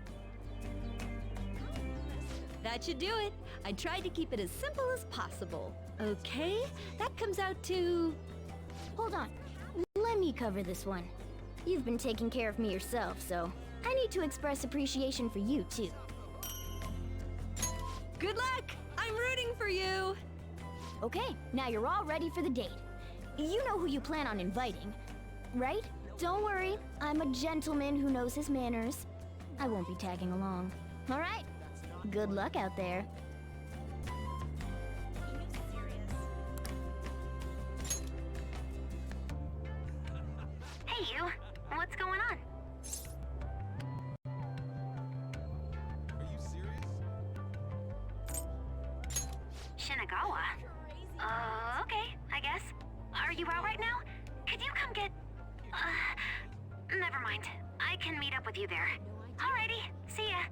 That should do it. I tried to keep it as simple as possible. Okay, that comes out to... Hold on. Let me cover this one. You've been taking care of me yourself, so I need to express appreciation for you, too. Good luck! I'm rooting for you! Okay, now you're all ready for the date. You know who you plan on inviting, right? Don't worry, I'm a gentleman who knows his manners. I won't be tagging along. All right? Good luck out there. Hey, you. What's going on? Shinagawa? Okay, I guess. Are you out right now? Could you come get... never mind. I can meet up with you there. Alrighty, see ya.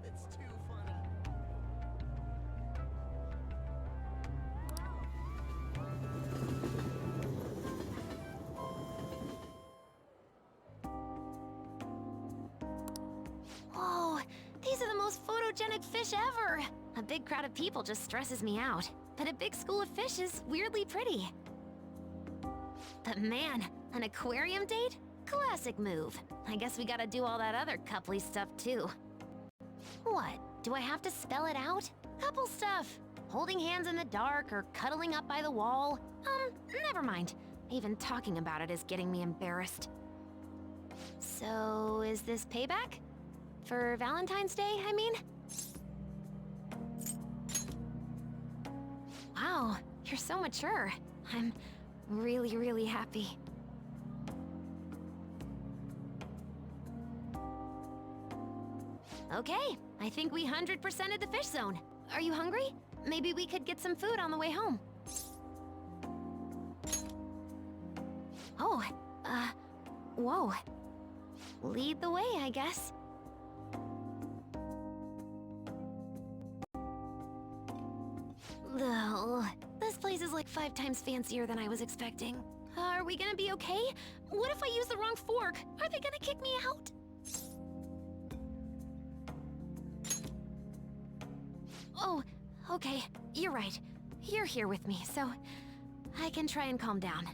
Whoa, these are the most photogenic fish ever! A big crowd of people just stresses me out, but a big school of fish is weirdly pretty. But man, an aquarium date? Classic move. I guess we gotta do all that other coupley stuff too. What? Do I have to spell it out? Couple stuff. Holding hands in the dark or cuddling up by the wall. Never mind. Even talking about it is getting me embarrassed. So, is this payback? For Valentine's Day, I mean? Wow, you're so mature. I'm really, really happy. Okay, I think we 100%ed the fish zone. Are you hungry? Maybe we could get some food on the way home. Oh, whoa. Lead the way, I guess. Ugh, this place is like 5 times fancier than I was expecting. Are we gonna be okay? What if I use the wrong fork? Are they gonna kick me out? Oh, okay, you're right. You're here with me, so I can try and calm down.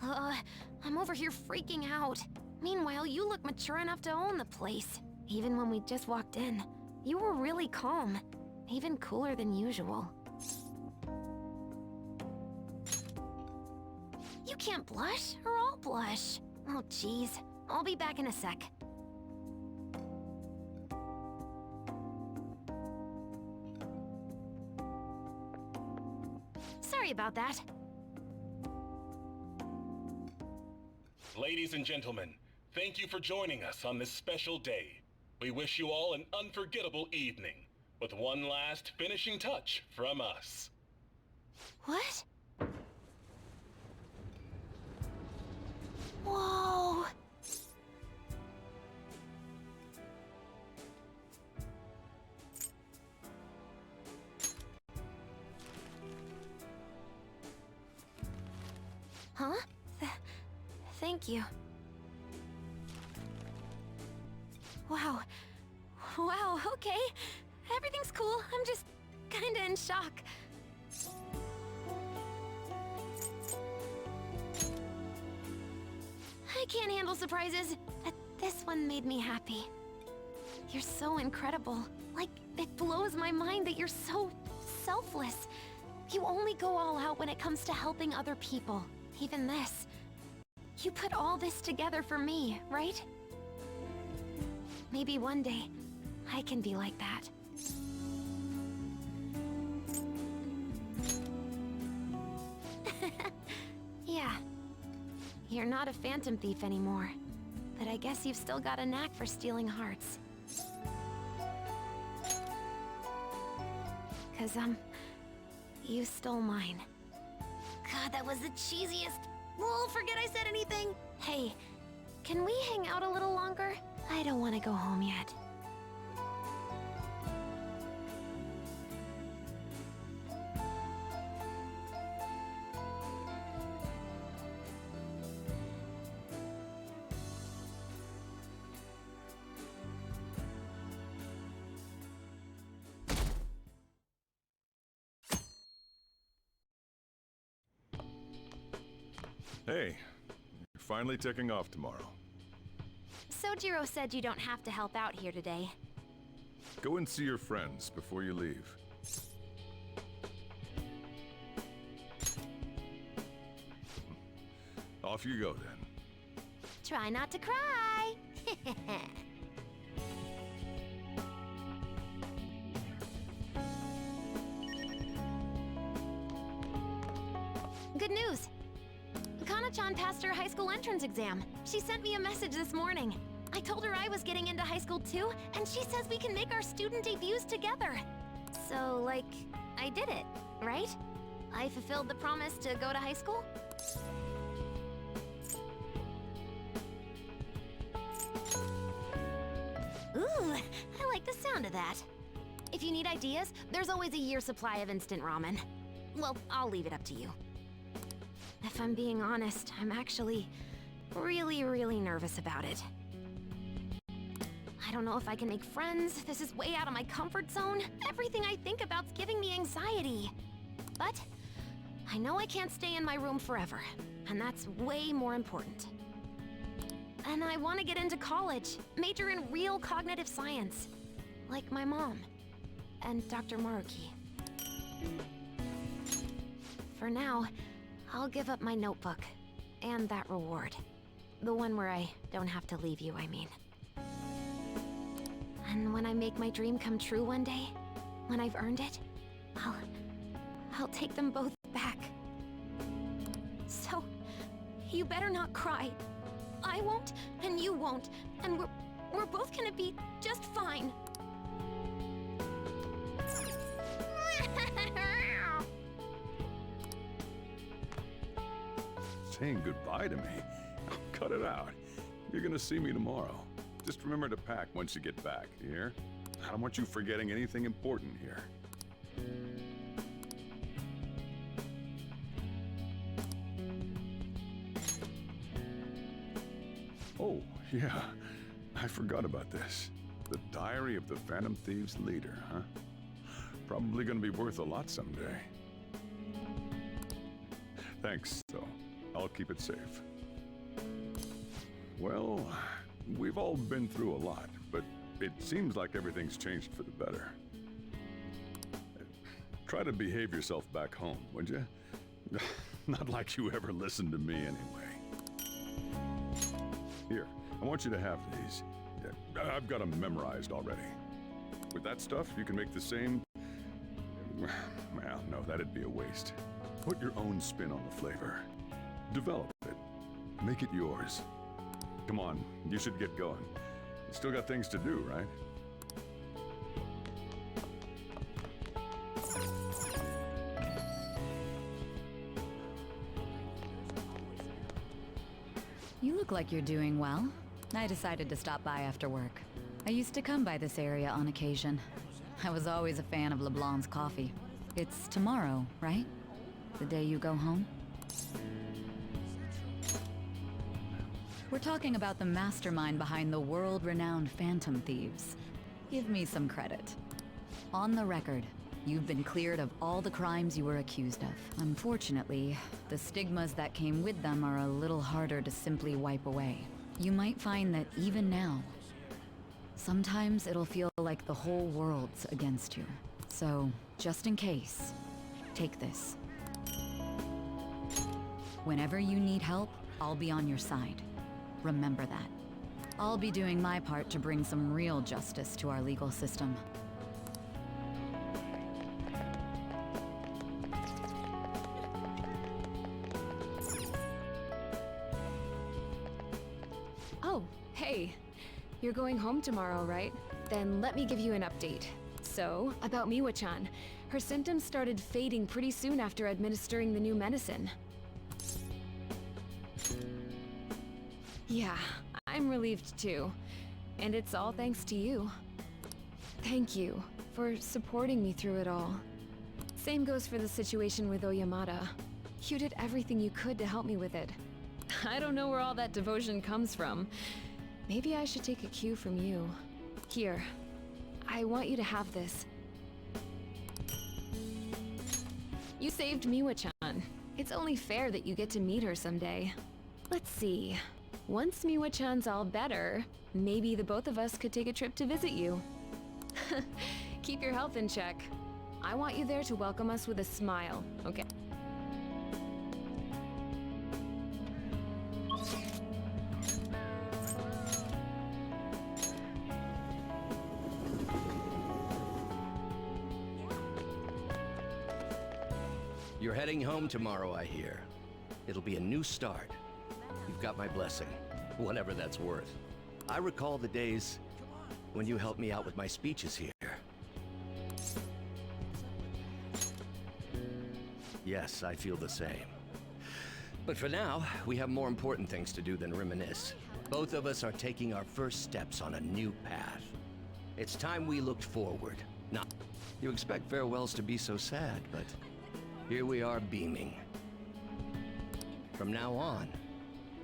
I'm over here freaking out. Meanwhile, you look mature enough to own the place. Even when we just walked in, you were really calm. Even cooler than usual. You can't blush, or I'll blush. Oh, jeez. I'll be back in a sec. Sorry Sorry about that. Ladies and gentlemen, thank you for joining us on this special day. We wish you all an unforgettable evening, with one last finishing touch from us. What? Whoa! Huh? Thank you. Wow. Wow, okay. Everything's cool. I'm just kinda in shock. I can't handle surprises, but this one made me happy. You're so incredible. Like, it blows my mind that you're so selfless. You only go all out when it comes to helping other people. Even this. You put all this together for me, right? Maybe one day, I can be like that. Yeah. You're not a phantom thief anymore, but I guess you've still got a knack for stealing hearts. 'Cause, you stole mine. God, that was the cheesiest. Well, forget I said anything. Hey, can we hang out a little longer? I don't want to go home yet. Hey, you're finally taking off tomorrow. Sojiro said you don't have to help out here today. Go and see your friends before you leave. Off you go, then. Try not to cry. Good news. Kana-chan passed her high school entrance exam. She sent me a message this morning. I told her I was getting into high school too, and she says we can make our student debuts together. So, like, I did it, right? I fulfilled the promise to go to high school? Ooh, I like the sound of that. If you need ideas, there's always a year's supply of instant ramen. Well, I'll leave it up to you. If I'm being honest, I'm actually really nervous about it. I don't know if I can make friends. This is way out of my comfort zone. Everything I think about's giving me anxiety. But I know I can't stay in my room forever, and that's way more important. And I want to get into college, major in real cognitive science, like my mom and Dr. Maruki. For now, I'll give up my notebook, and that reward. The one where I don't have to leave you, I mean. And when I make my dream come true one day, when I've earned it, I'll take them both back. So, you better not cry. I won't, and you won't, and we're both gonna be just fine. Saying goodbye to me? Cut it out. You're gonna see me tomorrow. Just remember to pack once you get back, you hear? I don't want you forgetting anything important here. Oh, yeah. I forgot about this. The Diary of the Phantom Thieves leader, huh? Probably gonna be worth a lot someday. Thanks, though. I'll keep it safe. Well, we've all been through a lot, but it seems like everything's changed for the better. Try to behave yourself back home, would you? Not like you ever listened to me anyway. Here, I want you to have these. Yeah, I've got them memorized already. With that stuff, you can make the same Well, no, that'd be a waste. Put your own spin on the flavor. Develop it. Make it yours. Come on, you should get going. You still got things to do, right? You look like you're doing well. I decided to stop by after work. I used to come by this area on occasion. I was always a fan of LeBlanc's coffee. It's tomorrow, right? The day you go home? We're talking about the mastermind behind the world-renowned Phantom Thieves. Give me some credit. On the record, you've been cleared of all the crimes you were accused of. Unfortunately, the stigmas that came with them are a little harder to simply wipe away. You might find that even now, sometimes it'll feel like the whole world's against you. So, just in case, take this. Whenever you need help, I'll be on your side. Remember that. I'll be doing my part to bring some real justice to our legal system. Oh, hey. You're going home tomorrow, right? Then let me give you an update. So, about Miwa-chan. Her symptoms started fading pretty soon after administering the new medicine. Yeah, I'm relieved too. And it's all thanks to you. Thank you for supporting me through it all. Same goes for the situation with Oyamada. You did everything you could to help me with it. I don't know where all that devotion comes from. Maybe I should take a cue from you. Here, I want you to have this. You saved Miwa-chan. It's only fair that you get to meet her someday. Let's see. Once Miwa-chan's all better, maybe the both of us could take a trip to visit you. Keep your health in check. I want you there to welcome us with a smile, okay? You're heading home tomorrow, I hear. It'll be a new start. You've got my blessing, whatever that's worth. I recall the days when you helped me out with my speeches here. Yes, I feel the same. But for now, we have more important things to do than reminisce. Both of us are taking our first steps on a new path. It's time we looked forward. Not. You expect farewells to be so sad, but here we are beaming. From now on,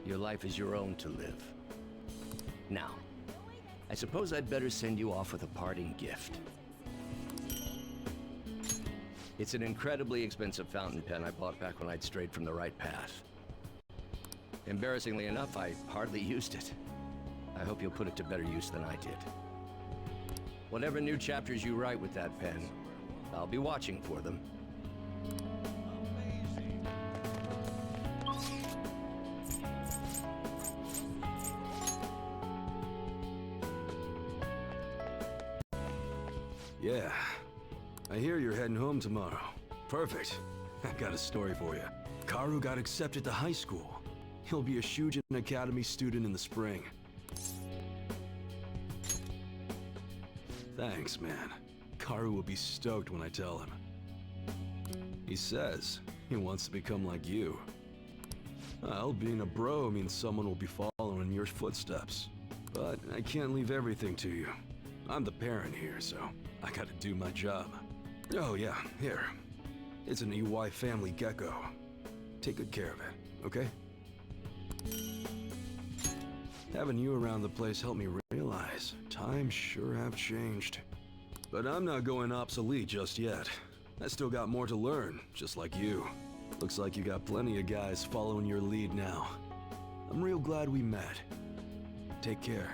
your life is your own to live. Now, I suppose I'd better send you off with a parting gift. It's an incredibly expensive fountain pen I bought back when I'd strayed from the right path. Embarrassingly enough, I hardly used it. I hope you'll put it to better use than I did. Whatever new chapters you write with that pen, I'll be watching for them. Yeah. I hear you're heading home tomorrow. Perfect. I got a story for you. Karu got accepted to high school. He'll be a Shujin Academy student in the spring. Thanks, man. Karu will be stoked when I tell him. He says he wants to become like you. Well, being a bro means someone will be following your footsteps. But I can't leave everything to you. I'm the parent here, so I gotta do my job. Oh yeah, here. It's an EY family gecko. Take good care of it, okay? Having you around the place helped me realize times sure have changed. But I'm not going obsolete just yet. I still got more to learn, just like you. Looks like you got plenty of guys following your lead now. I'm real glad we met. Take care.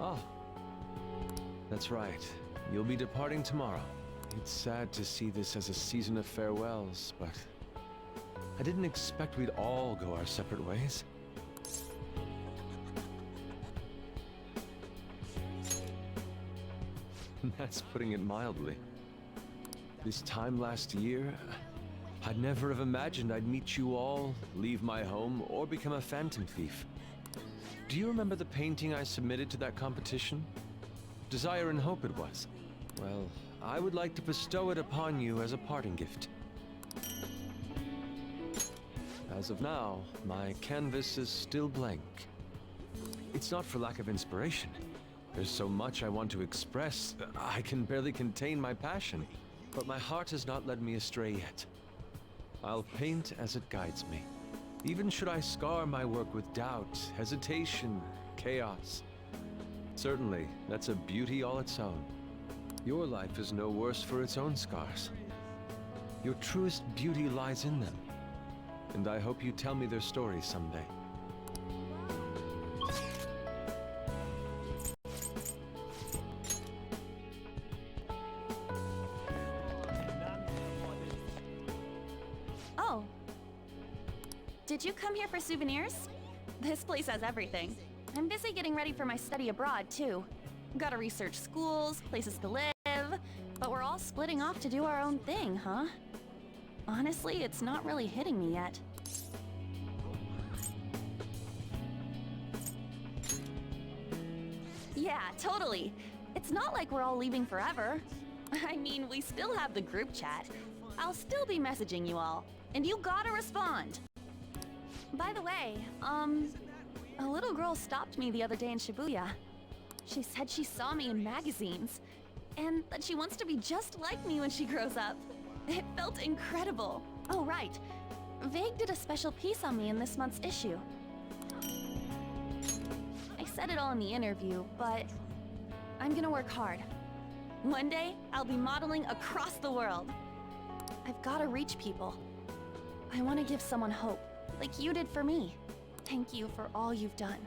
Oh. That's right. You'll be departing tomorrow. It's sad to see this as a season of farewells, but I didn't expect we'd all go our separate ways. That's putting it mildly. This time last year, I'd never have imagined I'd meet you all, leave my home, or become a phantom thief. Do you remember the painting I submitted to that competition? Desire and Hope it was. Well, I would like to bestow it upon you as a parting gift. As of now, my canvas is still blank. It's not for lack of inspiration. There's so much I want to express, I can barely contain my passion. But my heart has not led me astray yet. I'll paint as it guides me. Even should I scar my work with doubt, hesitation, chaos. Certainly, that's a beauty all its own. Your life is no worse for its own scars. Your truest beauty lies in them. And I hope you tell me their stories someday. Oh. Did you come here for souvenirs? This place has everything. I'm busy getting ready for my study abroad, too. Gotta research schools, places to live, but we're all splitting off to do our own thing, huh? Honestly, it's not really hitting me yet. Yeah, totally. It's not like we're all leaving forever. I mean, we still have the group chat. I'll still be messaging you all, and you gotta respond. By the way, a little girl stopped me the other day in Shibuya. She said she saw me in magazines, and that she wants to be just like me when she grows up. It felt incredible. Oh, right. Vague did a special piece on me in this month's issue. I said it all in the interview, but I'm gonna work hard. One day, I'll be modeling across the world. I've gotta reach people. I want to give someone hope, like you did for me. Thank you for all you've done.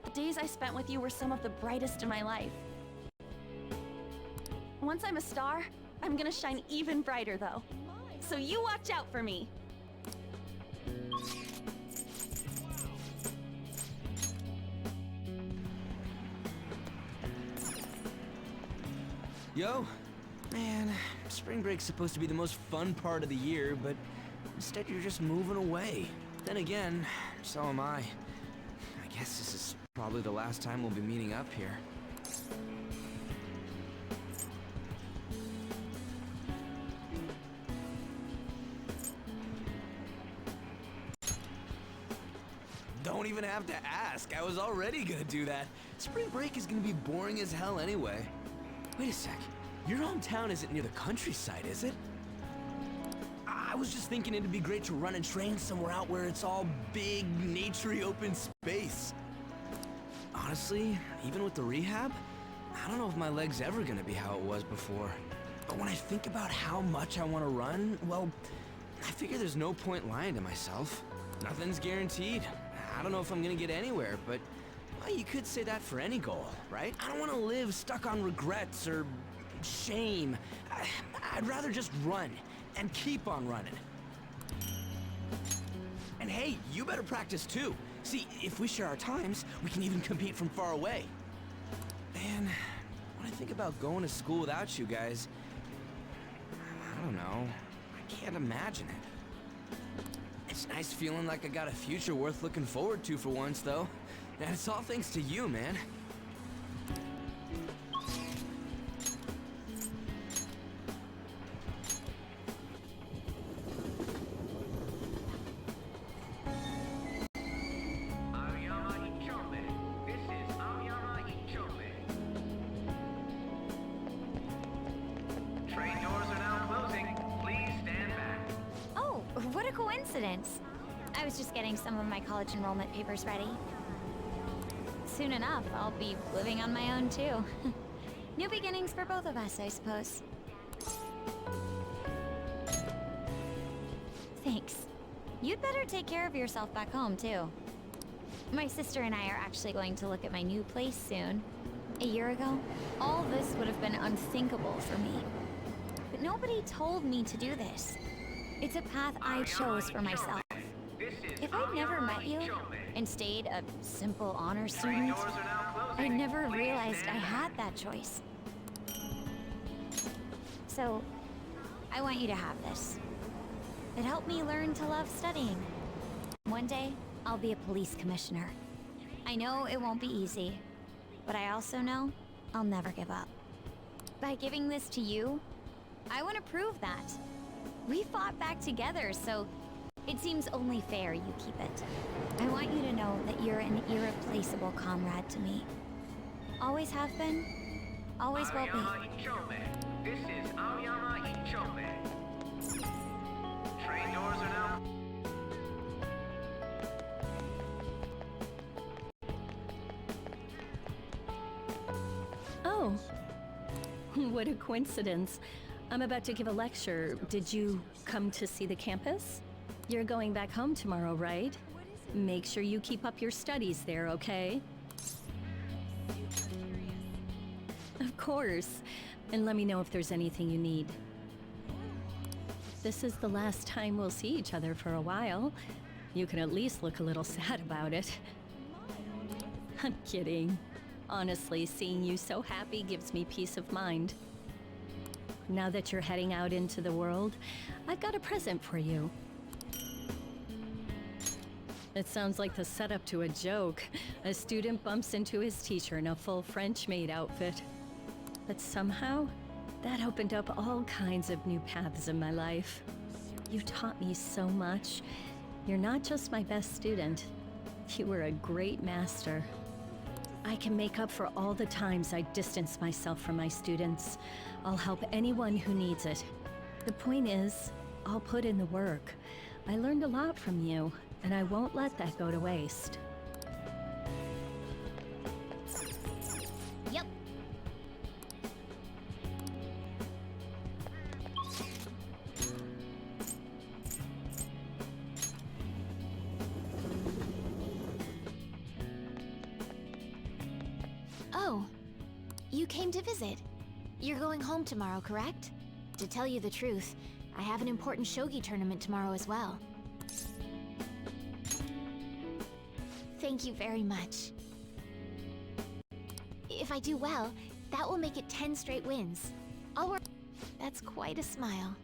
The days I spent with you were some of the brightest in my life. Once I'm a star, I'm gonna shine even brighter though. So you watch out for me. Yo, man, spring break's supposed to be the most fun part of the year, but instead you're just moving away. Then again, so am I. I guess this is probably the last time we'll be meeting up here. Don't even have to ask. I was already gonna do that. Spring break is gonna be boring as hell anyway. Wait a sec. Your hometown isn't near the countryside, is it? I was just thinking it'd be great to run and train somewhere out where it's all big, naturey open space. Honestly, even with the rehab, I don't know if my leg's ever gonna be how it was before. But when I think about how much I want to run, well, I figure there's no point lying to myself. Nothing's guaranteed. I don't know if I'm gonna get anywhere, but well, you could say that for any goal, right? I don't want to live stuck on regrets or shame. I'd rather just run and keep on running. And hey, you better practice too. See, if we share our times, we can even compete from far away. Man, when I think about going to school without you guys, I don't know. I can't imagine it. It's nice feeling like I got a future worth looking forward to for once, though. And it's all thanks to you, man. Train doors are now closing. Please stand back. Oh, what a coincidence. I was just getting some of my college enrollment papers ready. Soon enough, I'll be living on my own too. New beginnings for both of us, I suppose. Thanks. You'd better take care of yourself back home too. My sister and I are actually going to look at my new place soon. A year ago, all this would have been unthinkable for me. But nobody told me to do this. It's a path I chose for myself. If I'd never met you and stayed a simple honor student, I'd never realized I had that choice. So, I want you to have this. It helped me learn to love studying. One day, I'll be a police commissioner. I know it won't be easy, but I also know I'll never give up. By giving this to you, I want to prove that. We fought back together, so it seems only fair you keep it. I want you to know that you're an irreplaceable comrade to me. Always have been, always will be. Aoyama Ichome. This is Aoyama Ichome. Train doors are now. Oh, what a coincidence. I'm about to give a lecture. Did you come to see the campus? You're going back home tomorrow, right? Make sure you keep up your studies there, okay? Of course. And let me know if there's anything you need. This is the last time we'll see each other for a while. You can at least look a little sad about it. I'm kidding. Honestly, seeing you so happy gives me peace of mind. Now that you're heading out into the world, I've got a present for you. It sounds like the setup to a joke. A student bumps into his teacher in a full French maid outfit. But somehow, that opened up all kinds of new paths in my life. You taught me so much. You're not just my best student. You were a great master. I can make up for all the times I distanced myself from my students. I'll help anyone who needs it. The point is, I'll put in the work. I learned a lot from you, and I won't let that go to waste. Yep. Oh, you came to visit. You're going home tomorrow, correct? To tell you the truth, I have an important shogi tournament tomorrow as well. Thank you very much. If I do well, that will make it 10 straight wins. I'll work. That's quite a smile.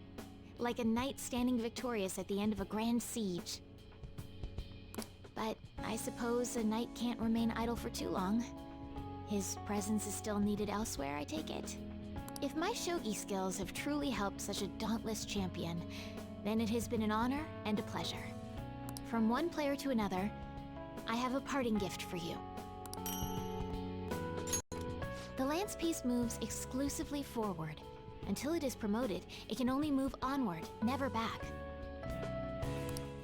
Like a knight standing victorious at the end of a grand siege. But I suppose a knight can't remain idle for too long. His presence is still needed elsewhere, I take it. If my shogi skills have truly helped such a dauntless champion, then it has been an honor and a pleasure. From one player to another, I have a parting gift for you. The lance piece moves exclusively forward. Until it is promoted, it can only move onward, never back.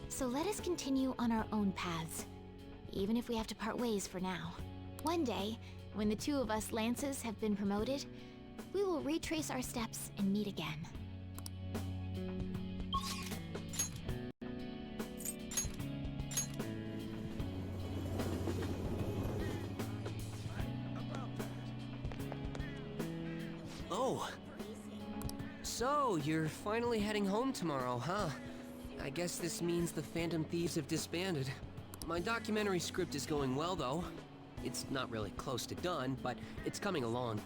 So let us continue on our own paths, even if we have to part ways for now. One day, when the two of us lances have been promoted, we will retrace our steps and meet again. Oh. So, you're finally heading home tomorrow, huh? I guess this means the Phantom Thieves have disbanded. My documentary script is going well, though. It's not really close to done, but it's coming along.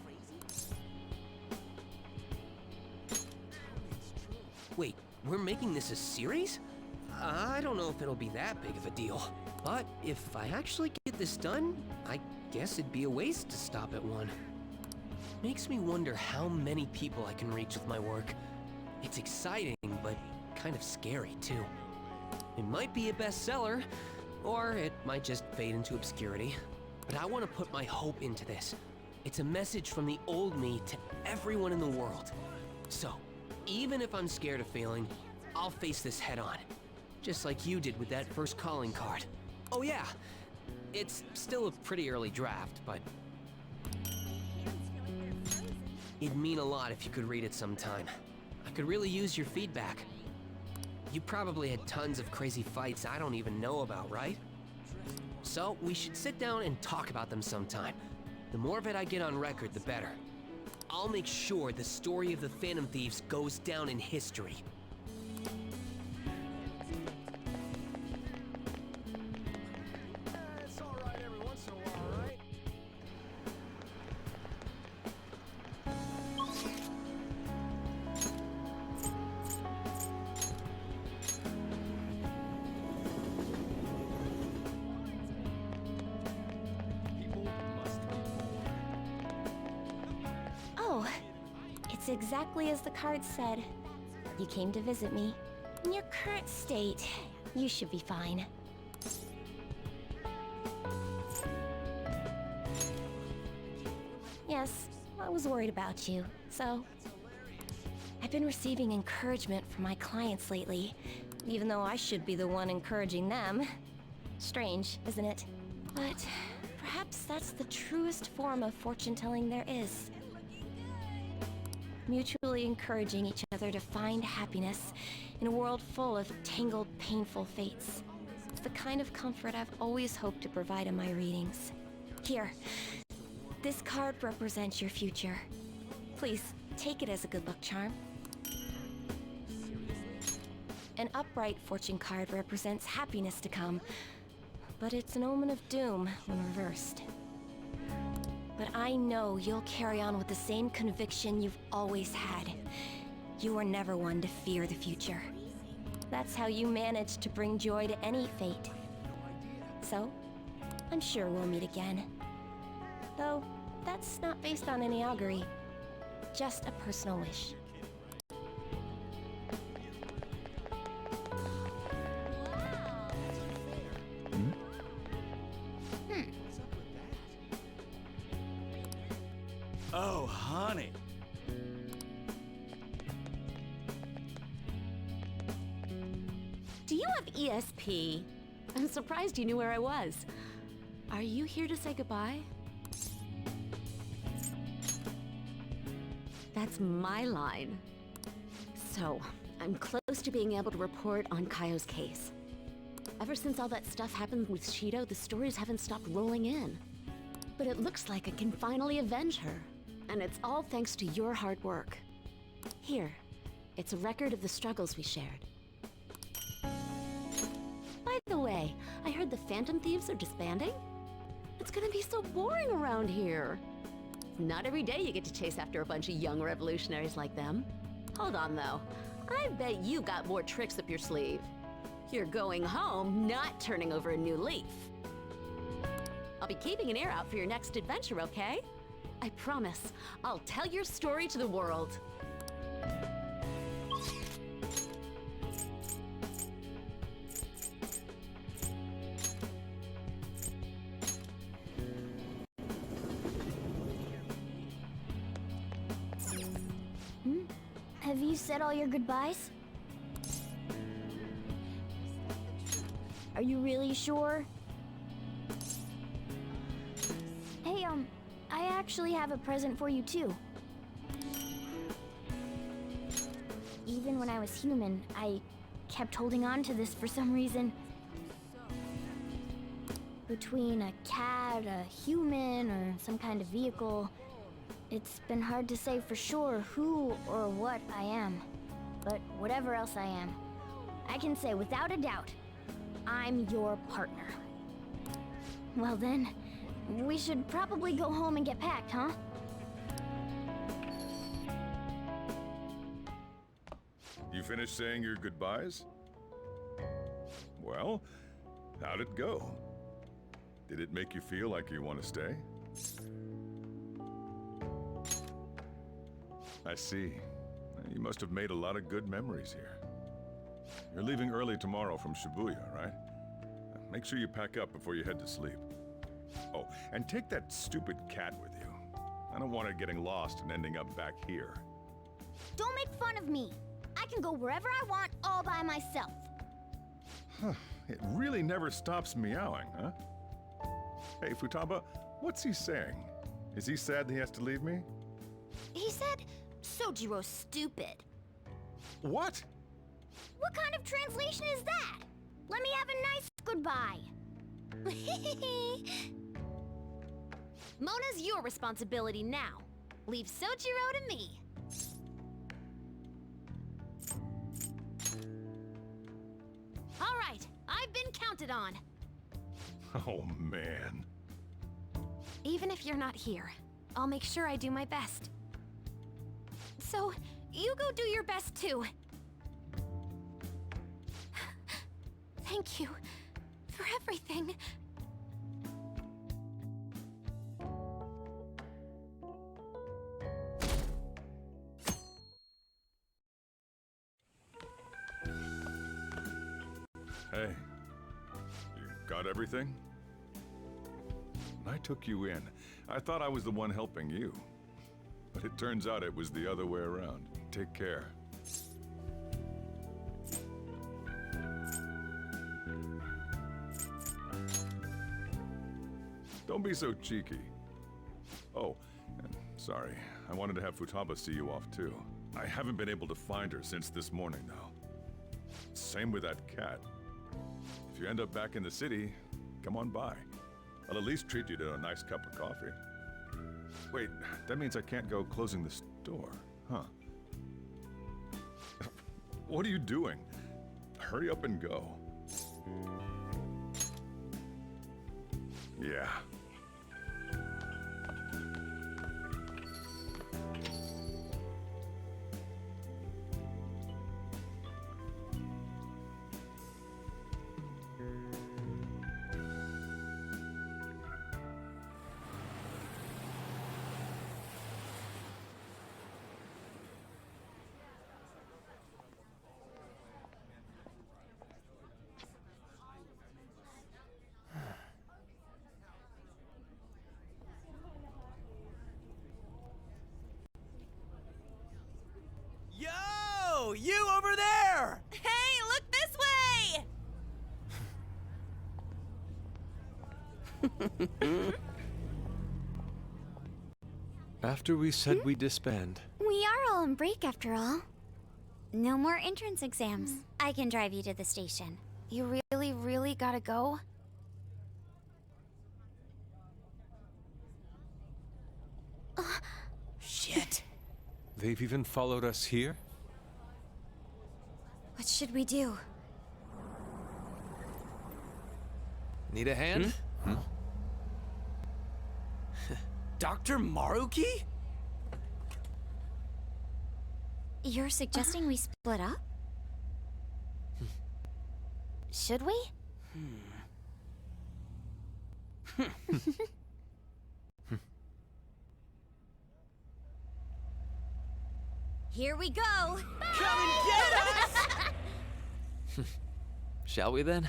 Wait, we're making this a series? I don't know if it'll be that big of a deal. But if I actually get this done, I guess it'd be a waste to stop at one. Makes me wonder how many people I can reach with my work. It's exciting, but kind of scary, too. It might be a bestseller, or it might just fade into obscurity. But I want to put my hope into this. It's a message from the old me to everyone in the world. So, even if I'm scared of failing, I'll face this head on. Just like you did with that first calling card. Oh yeah, it's still a pretty early draft, but it'd mean a lot if you could read it sometime. I could really use your feedback. You probably had tons of crazy fights I don't even know about, right? So, we should sit down and talk about them sometime. The more of it I get on record, the better. I'll make sure the story of the Phantom Thieves goes down in history. It's alright every once in a while, right? It's exactly as the card said. You came to visit me. In your current state, you should be fine. Yes, I was worried about you, so... I've been receiving encouragement from my clients lately, even though I should be the one encouraging them. Strange, isn't it? But perhaps that's the truest form of fortune-telling there is. Mutually encouraging each other to find happiness in a world full of tangled, painful fates. It's the kind of comfort I've always hoped to provide in my readings. Here, this card represents your future. Please, take it as a good luck charm. An upright fortune card represents happiness to come, but it's an omen of doom when reversed. But I know you'll carry on with the same conviction you've always had. You were never one to fear the future. That's how you managed to bring joy to any fate. So, I'm sure we'll meet again. Though, that's not based on any augury. Just a personal wish. Oh, honey. Do you have ESP? I'm surprised you knew where I was. Are you here to say goodbye? That's my line. So, I'm close to being able to report on Kaio's case. Ever since all that stuff happened with Shido, the stories haven't stopped rolling in. But it looks like I can finally avenge her. And it's all thanks to your hard work. Here, it's a record of the struggles we shared. By the way, I heard the Phantom Thieves are disbanding? It's gonna be so boring around here. Not every day you get to chase after a bunch of young revolutionaries like them. Hold on though, I bet you got more tricks up your sleeve. You're going home, not turning over a new leaf. I'll be keeping an ear out for your next adventure, okay? I promise, I'll tell your story to the world. Have you said all your goodbyes? Are you really sure? Hey, I actually have a present for you too. Even when I was human, I kept holding on to this for some reason. Between a cat, a human, or some kind of vehicle, it's been hard to say for sure who or what I am. But whatever else I am, I can say without a doubt, I'm your partner. Well then, we should probably go home and get packed, huh? You finished saying your goodbyes? Well, how'd it go? Did it make you feel like you want to stay? I see. You must have made a lot of good memories here. You're leaving early tomorrow from Shibuya, right? Make sure you pack up before you head to sleep. Oh, and take that stupid cat with you. I don't want it getting lost and ending up back here. Don't make fun of me. I can go wherever I want all by myself. Huh. It really never stops meowing, huh? Hey, Futaba, what's he saying? Is he sad that he has to leave me? He said, Sojiro's stupid. What? What kind of translation is that? Let me have a nice goodbye. Mona's your responsibility now. Leave Sojiro to me. All right, I've been counted on. Oh, man. Even if you're not here, I'll make sure I do my best. So, you go do your best too. Thank you for everything. Hey, you got everything? I took you in. I thought I was the one helping you. But it turns out it was the other way around. Take care. Don't be so cheeky. Oh, and sorry. I wanted to have Futaba see you off too. I haven't been able to find her since this morning, though. Same with that cat. If you end up back in the city, come on by. I'll at least treat you to a nice cup of coffee. Wait, that means I can't go closing the store, huh? What are you doing? Hurry up and go. Yeah. Yo! You over there! Hey, look this way! After we said we disband, We are all on break after all. No more entrance exams. I can drive you to the station. You really, really gotta go? Shit. they've even followed us here? What should we do? Need a hand? Dr. Maruki? You're suggesting we split up? Should we? Here we go! Come and get us! Shall we then?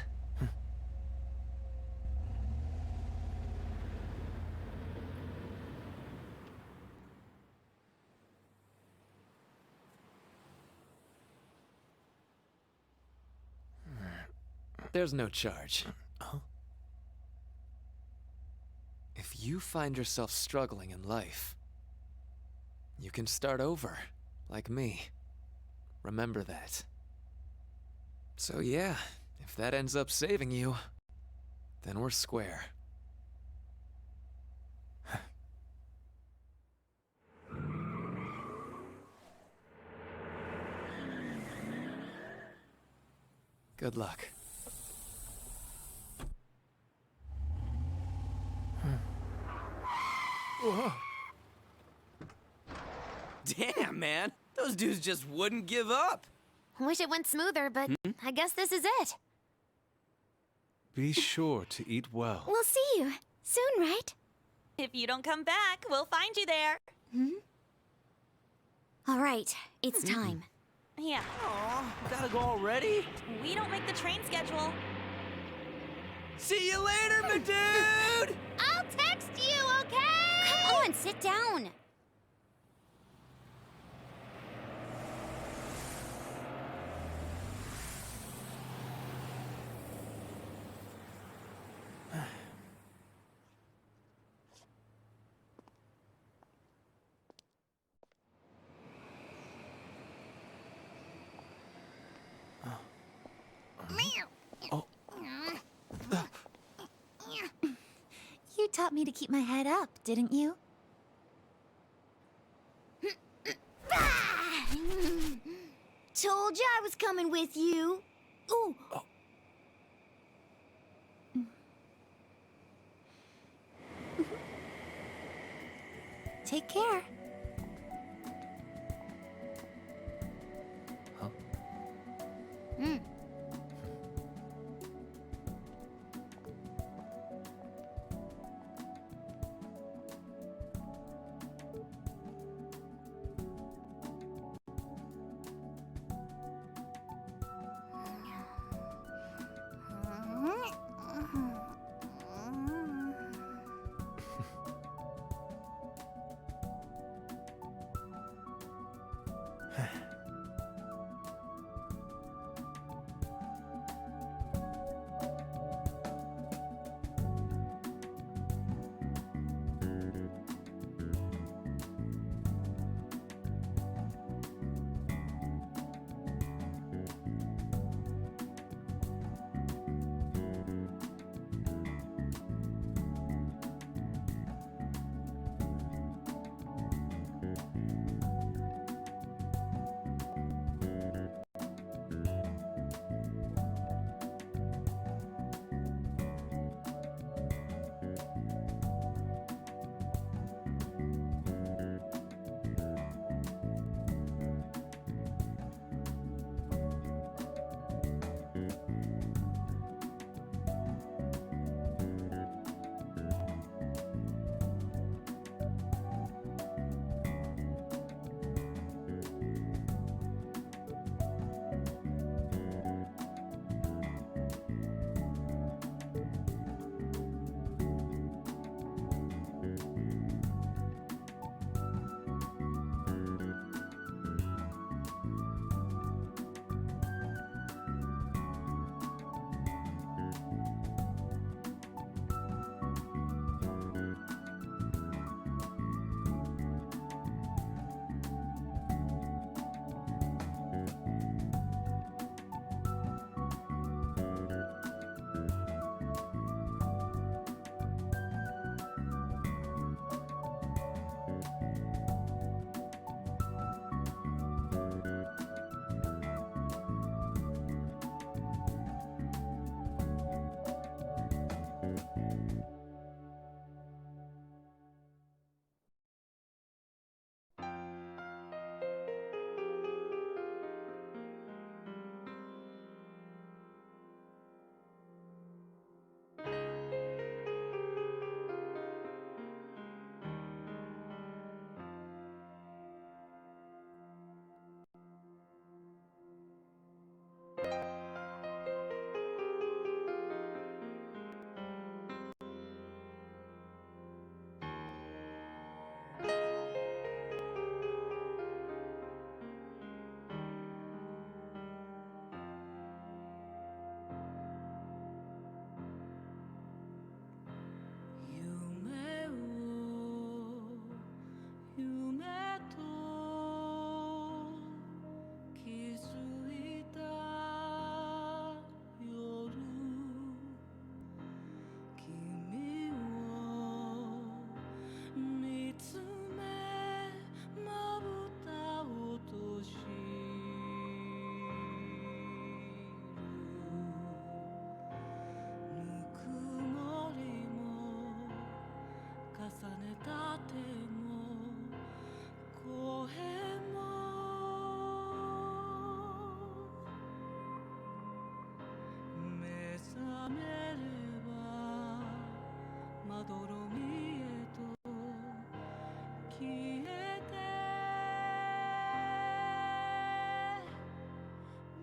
There's no charge. If you find yourself struggling in life, you can start over, like me. Remember that. So yeah, if that ends up saving you, then we're square. Good luck. Whoa. Damn, man. Those dudes just wouldn't give up. Wish it went smoother, but I guess this is it. Be sure to eat well. We'll see you soon, right? If you don't come back, we'll find you there. All right, it's time. Yeah. Aw, gotta go already? We don't make the train schedule. See you later, my dude! I'll text you, okay? Come on, sit down. You taught me to keep my head up, didn't you? Told you I was coming with you. Ooh. Take care.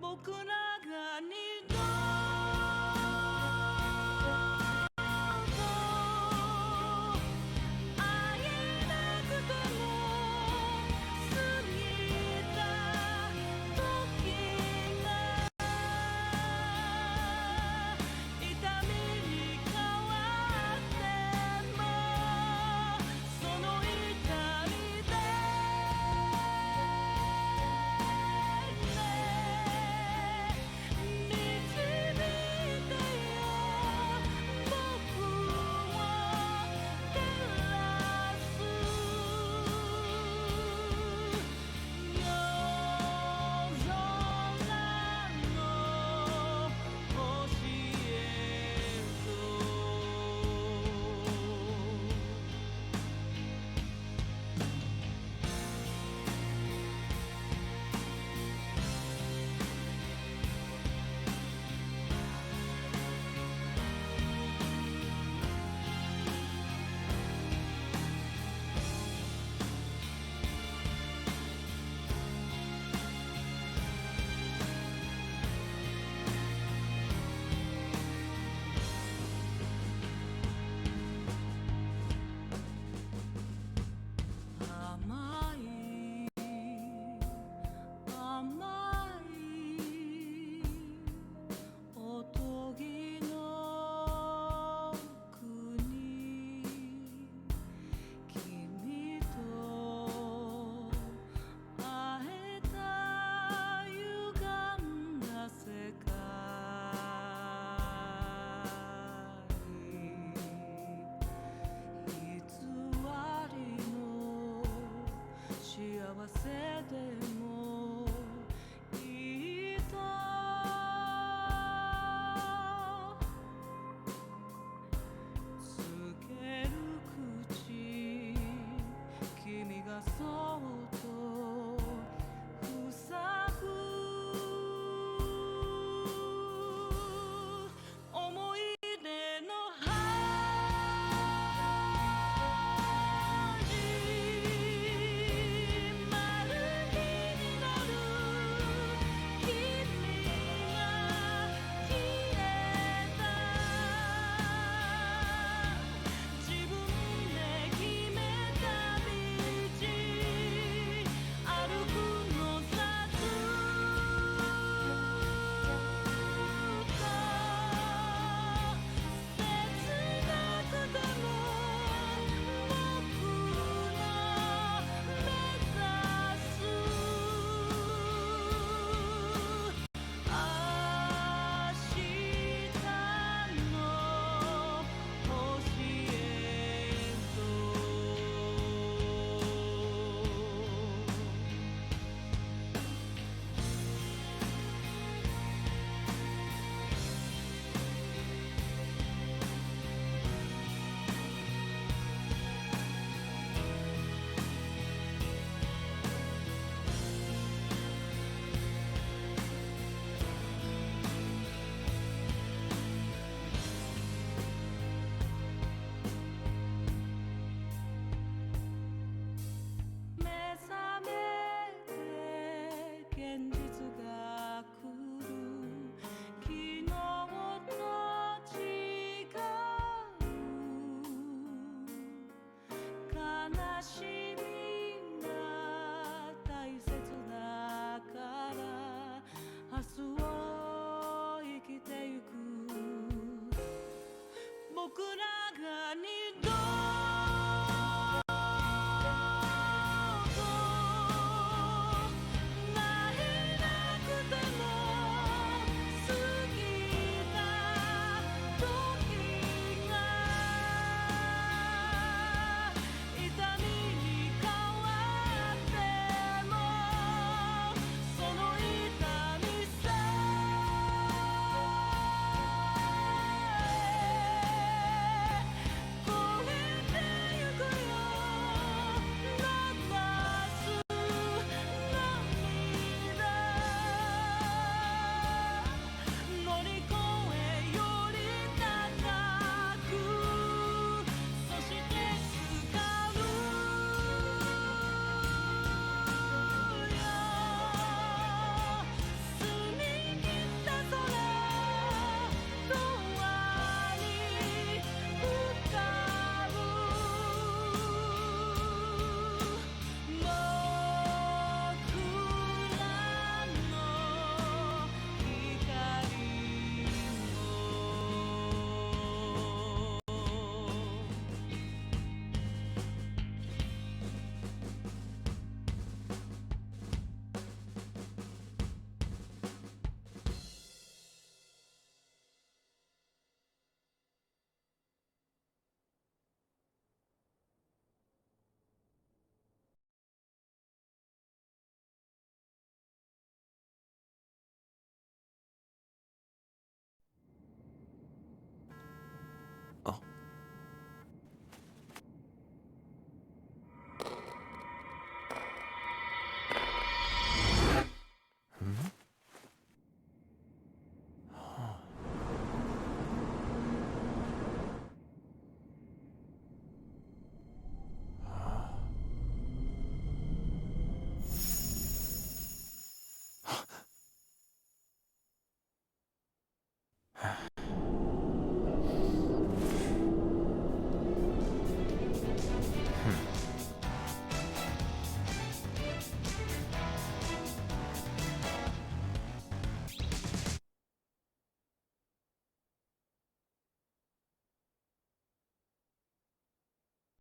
僕ら